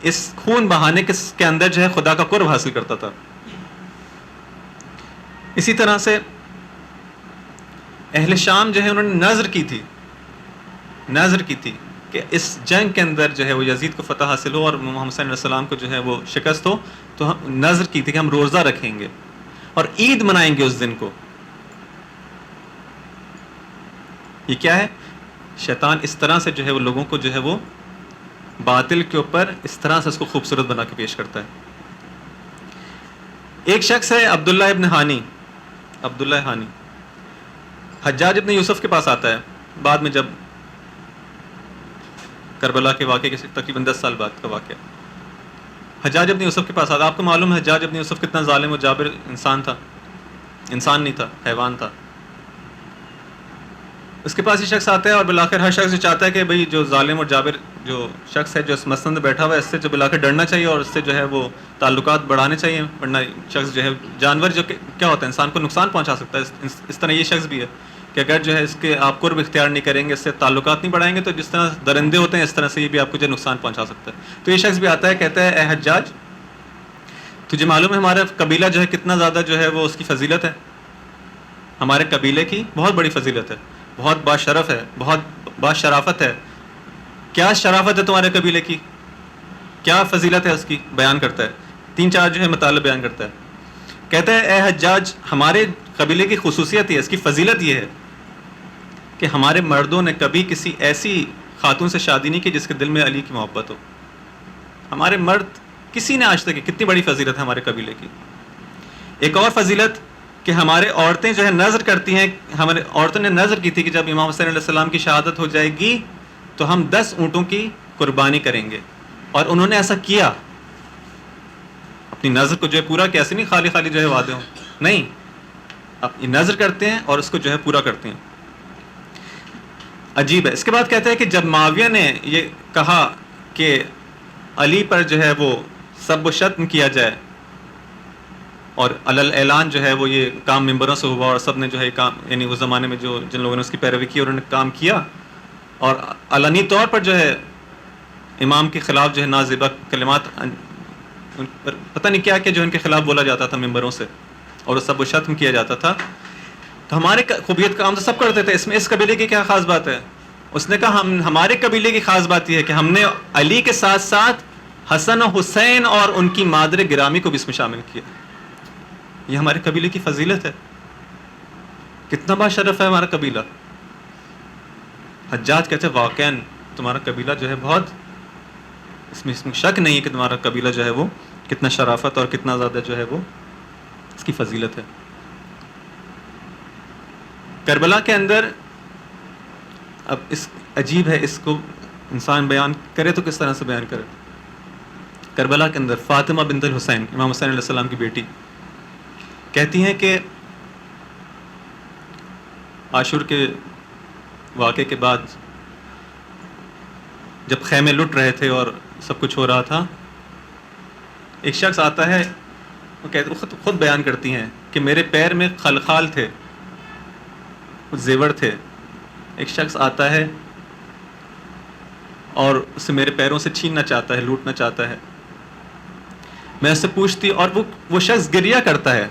اس خون بہانے کے اندر جو ہے خدا کا قرب حاصل کرتا تھا. اسی طرح سے اہل شام جو ہے انہوں نے نظر کی تھی کہ اس جنگ کے اندر جو ہے وہ یزید کو فتح حاصل ہو اور محمد صلی اللہ علیہ وسلم کو جو ہے وہ شکست ہو, تو ہم نظر کی تھی کہ ہم روزہ رکھیں گے اور عید منائیں گے اس دن کو. یہ کیا ہے؟ شیطان اس طرح سے جو ہے وہ لوگوں کو جو ہے وہ باطل کے اوپر اس طرح سے اس کو خوبصورت بنا کے پیش کرتا ہے. ایک شخص ہے عبداللہ ابن ہانی, حجاج ابن یوسف کے پاس آتا ہے بعد میں, جب کربلا کے واقعے کے تقریباً 10 سال بعد کا واقعہ. حجاج ابن یوسف کے پاس آتا ہے. آپ کو معلوم ہے حجاج ابن یوسف کتنا ظالم و جابر انسان تھا, انسان نہیں تھا, حیوان تھا. اس کے پاس یہ شخص آتا ہے اور بلاخر ہر شخص جو چاہتا ہے کہ بھئی جو ظالم اور جابر جو شخص ہے جو اس مسند میں بیٹھا ہوا ہے, اس سے جو بلاخر ڈرنا چاہیے اور اس سے جو ہے وہ تعلقات بڑھانے چاہیے, ورنہ شخص جو ہے جانور جو کیا ہوتا ہے انسان کو نقصان پہنچا سکتا ہے. اس طرح یہ شخص بھی ہے کہ اگر جو ہے اس کے آپ قرب اختیار نہیں کریں گے, اس سے تعلقات نہیں بڑھائیں گے, تو جس طرح درندے ہوتے ہیں اس طرح سے یہ بھی آپ کو جو نقصان پہنچا سکتا ہے. تو یہ شخص بھی آتا ہے, کہتا ہے اے حجاج, تجھے معلوم ہے ہمارا قبیلہ جو ہے کتنا زیادہ جو ہے وہ اس کی فضیلت ہے, ہمارے قبیلے کی بہت بڑی فضیلت ہے, بہت باشرف ہے, بہت باشرافت ہے. کیا شرافت ہے تمہارے قبیلے کی, کیا فضیلت ہے اس کی, بیان کرتا ہے. 3-4 جو ہے مطالب بیان کرتا ہے. کہتا ہے اے حجاج, ہمارے قبیلے کی خصوصیت یہ ہے, اس کی فضیلت یہ ہے کہ ہمارے مردوں نے کبھی کسی ایسی خاتون سے شادی نہیں کی جس کے دل میں علی کی محبت ہو. ہمارے مرد کسی نے آج تک, کتنی بڑی فضیلت ہے ہمارے قبیلے کی. ایک اور فضیلت کہ ہمارے عورتیں جو ہے نظر کرتی ہیں, ہمارے عورتوں نے نظر کی تھی کہ جب امام حسین علیہ السلام کی شہادت ہو جائے گی تو ہم 10 اونٹوں کی قربانی کریں گے, اور انہوں نے ایسا کیا. اپنی نظر کو جو ہے پورا کیا, ایسے نہیں خالی جو ہے وعدے ہوں, نہیں، آپ نظر کرتے ہیں اور اس کو جو ہے پورا کرتے ہیں. عجیب ہے. اس کے بعد کہتے ہیں کہ جب معاویہ نے یہ کہا کہ علی پر جو ہے وہ سب و شتم کیا جائے اور علل اعلان جو ہے وہ یہ کام ممبروں سے ہوا اور سب نے جو ہے کام، یعنی اس زمانے میں جو جن لوگوں نے اس کی پیروی کی انہوں نے کام کیا اور علنی طور پر جو ہے امام کے خلاف جو ہے نازیبہ کلمات پتہ نہیں کیا کہ جو ان کے خلاف بولا جاتا تھا ممبروں سے اور سب و شتم کیا جاتا تھا. تو ہمارے خوبیت کام تو سب کرتے تھے، اس میں اس قبیلے کی کیا خاص بات ہے؟ اس نے کہا ہمارے قبیلے کی خاص بات یہ ہے کہ ہم نے علی کے ساتھ ساتھ حسن و حسین اور ان کی مادر گرامی کو بھی اس میں شامل کیا. یہ ہمارے قبیلے کی فضیلت ہے. کتنا باشرف ہے ہمارا قبیلہ. حجاج کہتے ہیں واقعاً تمہارا قبیلہ جو ہے بہت، اس میں شک نہیں ہے کہ تمہارا قبیلہ جو ہے وہ کتنا شرافت اور کتنا زیادہ جو ہے وہ اس کی فضیلت ہے. کربلا کے اندر اب اس عجیب ہے، اس کو انسان بیان کرے تو کس طرح سے بیان کرے. کربلا کے اندر فاطمہ بنت الحسین، امام حسین علیہ السلام کی بیٹی، کہتی ہیں کہ عاشور کے واقعے کے بعد جب خیمے لٹ رہے تھے اور سب کچھ ہو رہا تھا، ایک شخص آتا ہے، وہ خود بیان کرتی ہیں کہ میرے پیر میں خلخال تھے، زیور تھے. ایک شخص آتا ہے اور اسے میرے پیروں سے چھیننا چاہتا ہے، لوٹنا چاہتا ہے. میں اس سے پوچھتی اور وہ شخص گریہ کرتا ہے،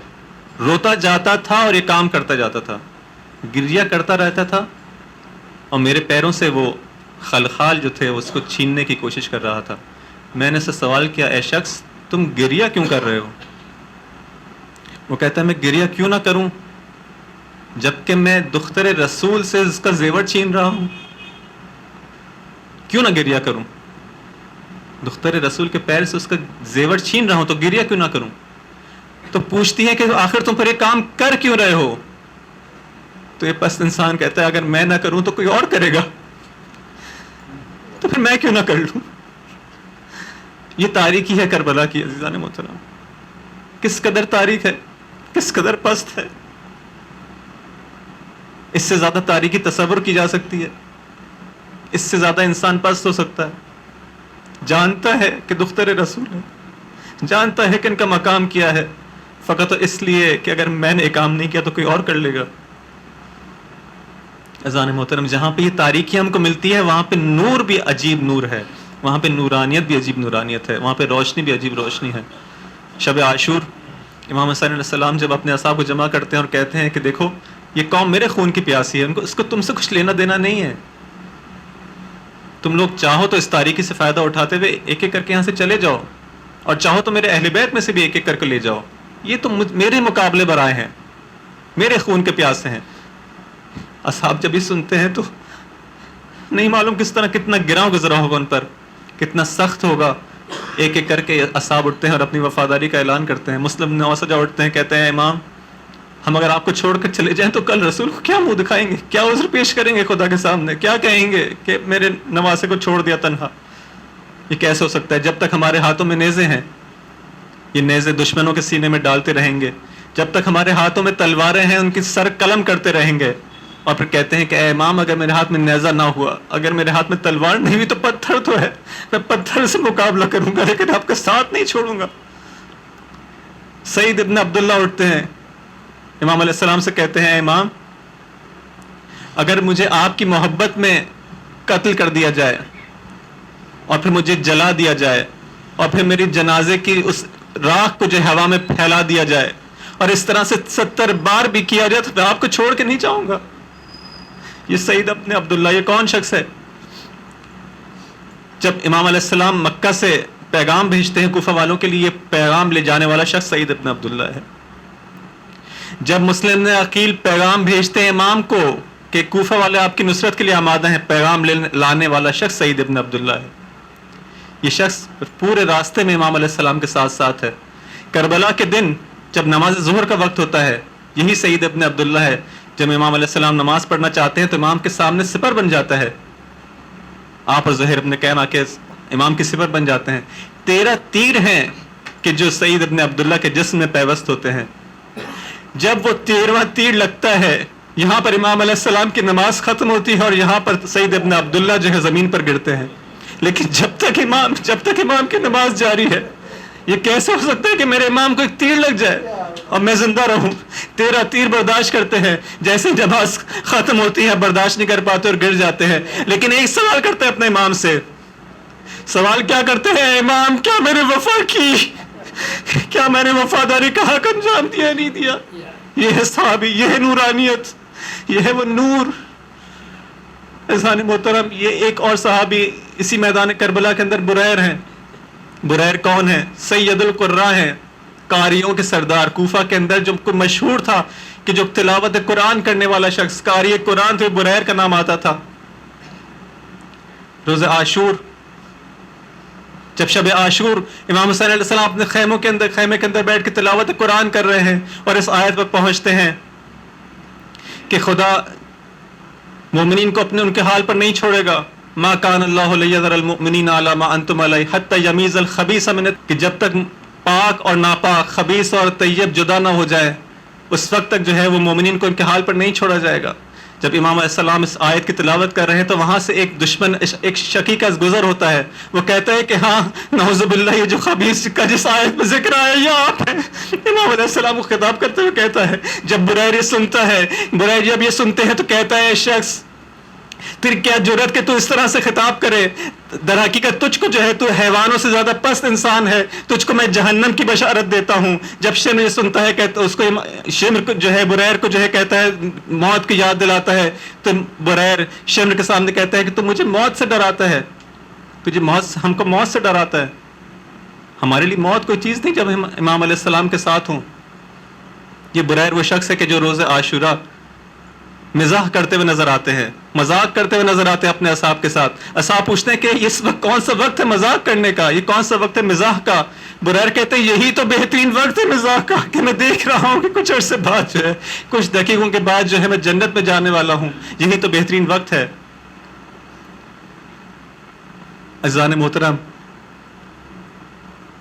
روتا جاتا تھا اور یہ کام کرتا جاتا تھا، گریہ کرتا رہتا تھا اور میرے پیروں سے وہ خلخال جو تھے اس کو چھیننے کی کوشش کر رہا تھا. میں نے اس سے سوال کیا، اے شخص تم گریہ کیوں کر رہے ہو؟ وہ کہتا ہے میں گریہ کیوں نہ کروں جبکہ میں دختر رسول سے اس کا زیور چھین رہا ہوں. کیوں نہ گریہ کروں؟ دختر رسول کے پیر سے اس کا زیور چھین رہا ہوں تو گریہ کیوں نہ کروں؟ تو پوچھتی ہے کہ آخر تم پر یہ کام کر کیوں رہے ہو؟ تو یہ پست انسان کہتا ہے اگر میں نہ کروں تو کوئی اور کرے گا، تو پھر میں کیوں نہ کر لوں. یہ تاریکی ہے کربلا کی عزیزان محترم. کس قدر تاریک ہے، کس قدر پست ہے. اس سے زیادہ تاریکی تصور کی جا سکتی ہے؟ اس سے زیادہ انسان پست ہو سکتا ہے؟ جانتا ہے کہ دختر رسول ہے، جانتا ہے کہ ان کا مقام کیا ہے، فقط اس لیے کہ اگر میں نے کام نہیں کیا تو کوئی اور کر لے گا. عزیزان محترم، جہاں پہ یہ تاریکی ہم کو ملتی ہے وہاں پہ نور بھی عجیب نور ہے، وہاں پہ نورانیت بھی عجیب نورانیت ہے، وہاں پہ روشنی بھی عجیب روشنی ہے. شب عاشور امام حسین علیہ السلام جب اپنے اصحاب کو جمع کرتے ہیں اور کہتے ہیں کہ دیکھو یہ قوم میرے خون کی پیاسی ہے، ان کو اس کو تم سے کچھ لینا دینا نہیں ہے. تم لوگ چاہو تو اس تاریکی سے فائدہ اٹھاتے ہوئے ایک ایک کر کے یہاں سے چلے جاؤ اور چاہو تو میرے اہل بیت میں سے بھی ایک ایک کر کے لے جاؤ. یہ تو میرے مقابلے برائے ہیں، میرے خون کے پیاسے ہیں. اصحاب جب یہ سنتے ہیں تو نہیں معلوم کس طرح کتنا گراں گزرا ہوگا ان پر، کتنا سخت ہوگا. ایک ایک کر کے اصحاب اٹھتے ہیں اور اپنی وفاداری کا اعلان کرتے ہیں. مسلم نوسجا اٹھتے ہیں، کہتے ہیں امام ہم اگر آپ کو چھوڑ کر چلے جائیں تو کل رسول کو کیا منہ دکھائیں گے، کیا عذر پیش کریں گے خدا کے سامنے، کیا کہیں گے کہ میرے نواسے کو چھوڑ دیا تنہا. یہ کیسے ہو سکتا ہے؟ جب تک ہمارے ہاتھوں میں نیزے ہیں یہ نیزے دشمنوں کے سینے میں ڈالتے رہیں گے، جب تک ہمارے ہاتھوں میں تلواریں ہیں ان کی سر قلم کرتے رہیں گے. اور پھر کہتے ہیں کہ اے امام اگر میرے ہاتھ میں نیزہ نہ ہوا، اگر میرے ہاتھ میں تلوار نہیں ہوئی تو پتھر تو ہے، میں پتھر سے مقابلہ کروں گا لیکن آپ کا ساتھ نہیں چھوڑوں گا. سعید ابن عبداللہ اٹھتے ہیں، امام علیہ السلام سے کہتے ہیں امام اگر مجھے آپ کی محبت میں قتل کر دیا جائے اور پھر مجھے جلا دیا جائے اور پھر میری جنازے کی اس راکھ کو جو ہوا میں پھیلا دیا جائے اور اس طرح سے 70 بار بھی کیا جائے تو میں آپ کو چھوڑ کے نہیں جاؤں گا. یہ سعید ابن عبداللہ یہ کون شخص ہے؟ جب امام علیہ السلام مکہ سے پیغام بھیجتے ہیں کوفہ والوں کے لیے، پیغام لے جانے والا شخص سعید ابن عبداللہ ہے. جب مسلم نے عقیل پیغام بھیجتے ہیں امام کو کہ کوفہ والے آپ کی نصرت کے لیے آمادہ ہیں، پیغام لانے والا شخص سعید ابن عبداللہ ہے. یہ شخص پورے راستے میں امام علیہ السلام کے ساتھ ساتھ ہے. کربلا کے دن جب نماز ظہر کا وقت ہوتا ہے یہی سعید ابن عبداللہ ہے. جب امام علیہ السلام نماز پڑھنا چاہتے ہیں تو امام کے سامنے سپر بن جاتا ہے. آپ اور زہیر ابن قیم آ کے امام کی سپر بن جاتے ہیں. 13 تیر ہیں کہ جو سعید ابن عبداللہ کے جسم میں پیوست ہوتے ہیں. جب وہ 13واں تیر لگتا ہے، یہاں پر امام علیہ السلام کی نماز ختم ہوتی ہے اور یہاں پر سعید ابن عبداللہ جو ہے زمین پر گرتے ہیں، لیکن جب تک امام کی نماز جاری ہے، یہ کیسے ہو سکتا ہے کہ میرے امام کو ایک تیر لگ جائے اور میں زندہ رہوں؟ 13 تیر برداشت کرتے ہیں، جیسے نماز ختم ہوتی ہے برداشت نہیں کر پاتے اور گر جاتے ہیں، لیکن ایک سوال کرتے ہیں اپنے امام سے. سوال کیا کرتے ہیں؟ امام، کیا میں نے وفا کی؟ کیا میں نے وفاداری کا حق انجام دیا نہیں دیا؟ یہ ہے صحابی، یہ ہے نورانیت، یہ ہے وہ نور. عزیزان محترم، یہ ایک اور صحابی اسی میدان کربلا کے اندر بریر ہیں. بریر کون ہے؟ سید القراء ہیں، قاریوں کے سردار. کوفہ کے اندر جو مشہور تھا کہ جو تلاوت قرآن کرنے والا شخص قاری قرآن تھے، بریر کا نام آتا تھا. روز عاشور، جب شب عاشور امام حسین علیہ السلام اپنے خیمے کے اندر بیٹھ کے تلاوت قرآن کر رہے ہیں اور اس آیت پر پہنچتے ہیں کہ خدا مومنین کو ان کے حال پر نہیں چھوڑے گا. ما کان اللہ لیذر المؤمنین علی ما انتم علیہ حتی یمیز الخبیث من، کہ جب تک پاک اور ناپاک، خبیث اور طیب جدا نہ ہو جائے، اس وقت تک جو ہے وہ مومنین کو ان کے حال پر نہیں چھوڑا جائے گا. جب امام علیہ السلام اس آیت کی تلاوت کر رہے ہیں تو وہاں سے ایک دشمن، ایک شکی کا گزر ہوتا ہے. وہ کہتا ہے کہ ہاں نعوذ باللہ، یہ جو خبیث کا جس آیت میں ذکر آیا یہ آپ ہیں. امام علیہ السلام کو خطاب کرتے ہوئے کہتا ہے، جب بریر یہ سنتا ہے، بریر جب یہ سنتے ہیں تو کہتا ہے، شخص پھر کیا جرأت کہ تو اس طرح سے خطاب کرے؟ در حقیقت تجھ کو جو ہے تو حیوانوں سے زیادہ پست انسان ہے، تجھ کو میں جہنم کی بشارت دیتا ہوں. جب شمر یہ سنتا ہے کہ اس کو شمر کو جو ہے بریر کو جو ہے کہتا ہے موت کی یاد دلاتا ہے، تو بریر شمر کے سامنے کہتا ہے کہ تو مجھے موت سے ڈراتا ہے، تجھے ہم کو موت سے ڈراتا ہے. ہمارے لیے موت کوئی چیز نہیں جب ہم امام علیہ السلام کے ساتھ ہوں. یہ بریر وہ شخص ہے کہ جو روز عاشورہ مزاح کرتے ہوئے نظر آتے ہیں، مذاق کرتے ہوئے نظر آتے ہیں اپنے اصحاب کے ساتھ. اصحاب پوچھتے ہیں کہ اس وقت کون سا وقت ہے مذاق کرنے کا، یہ کون سا وقت ہے مزاح کا؟ بریر کہتے ہیں یہی تو بہترین وقت ہے مزاح کا، کہ میں دیکھ رہا ہوں کہ کچھ عرصے بعد جو ہے، کچھ دقیقوں کے بعد جو ہے میں جنت میں جانے والا ہوں، یہی تو بہترین وقت ہے. عزیزان محترم،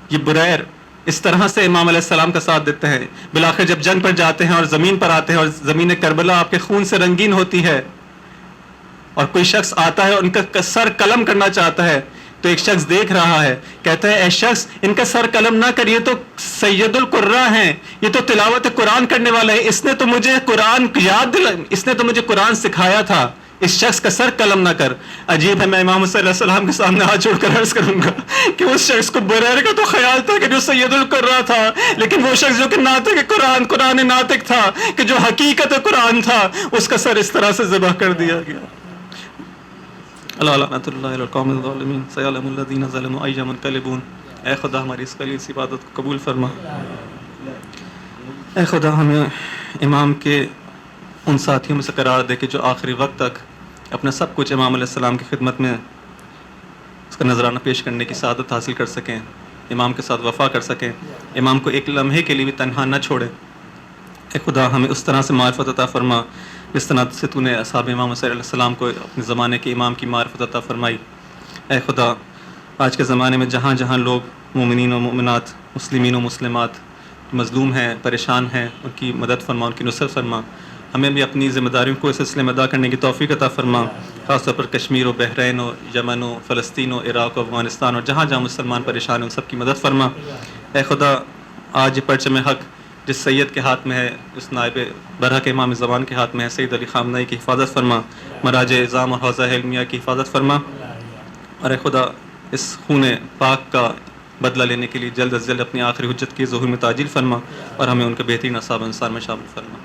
یہ بریر اس طرح سے امام علیہ السلام کا ساتھ دیتے ہیں. بالآخر جب جنگ پر جاتے ہیں اور زمین پر آتے ہیں اور زمین کربلا آپ کے خون سے رنگین ہوتی ہے اور کوئی شخص آتا ہے اور ان کا سر قلم کرنا چاہتا ہے، تو ایک شخص دیکھ رہا ہے، کہتا ہے اے شخص ان کا سر قلم نہ کر، یہ تو سید القراء ہیں، یہ تو تلاوت قرآن کرنے والا ہے، اس نے تو مجھے قرآن یاد دلا، اس نے تو مجھے قرآن سکھایا تھا، اس شخص کا سر قلم نہ کر. عجیب ہے، میں امام صلی اللہ علیہ وسلم کے سامنے ہاتھ جوڑ کر عرض کروں گا کہ اس شخص کو بریر کا تو خیال تھا کہ جو سید القراء تھا، لیکن وہ شخص جو کہ ناطق قرآن ناطق تھا، کہ جو حقیقت قرآن تھا، اس کا سر اس طرح سے ذبح کر دیا گیا. اللہ لعنت اللہ علی القوم الظالمین سیعلم الذین ظلموا ای منقلبون. اے خدا ہماری اس خلیل سی عبادت کو قبول فرما. اے خدا ہمیں امام کے ان ساتھیوں میں سے قرار دے کہ جو آخری وقت تک اپنا سب کچھ امام علیہ السلام کی خدمت میں اس کا نذرانہ پیش کرنے کی سعادت حاصل کر سکیں، امام کے ساتھ وفا کر سکیں، امام کو ایک لمحے کے لیے بھی تنہا نہ چھوڑیں. اے خدا ہمیں اس طرح سے معرفت عطا فرما جس طرح سے تو نے اصحاب امام حسین علیہ السلام کو اپنے زمانے کے امام کی معرفت عطا فرمائی. اے خدا آج کے زمانے میں جہاں جہاں لوگ مومنین و مومنات، مسلمین و مسلمات مظلوم ہیں، پریشان ہیں، ان کی مدد فرما، ان کی نصرت فرما. ہمیں بھی اپنی ذمہ داریوں کو اس سلسلے میں ادا کرنے کی توفیق عطا فرما، خاص طور پر کشمیر و بحرین و یمن و فلسطین و عراق و افغانستان اور جہاں جہاں مسلمان پریشان ہیں ان سب کی مدد فرما. اے خدا آج یہ پرچم حق جس سید کے ہاتھ میں ہے، اس نائب برحق امام زمان کے ہاتھ میں ہے، سید علی خامنہئی کی حفاظت فرما، مراج اعظام اور حوزہ علمیہ کی حفاظت فرما. اور اے خدا اس خون پاک کا بدلہ لینے کے لیے جلد از جلد اپنی آخری حجت کی ظہور میں تعجیل فرما اور ہمیں ان کے بہترین اصحاب انصار میں شامل فرما.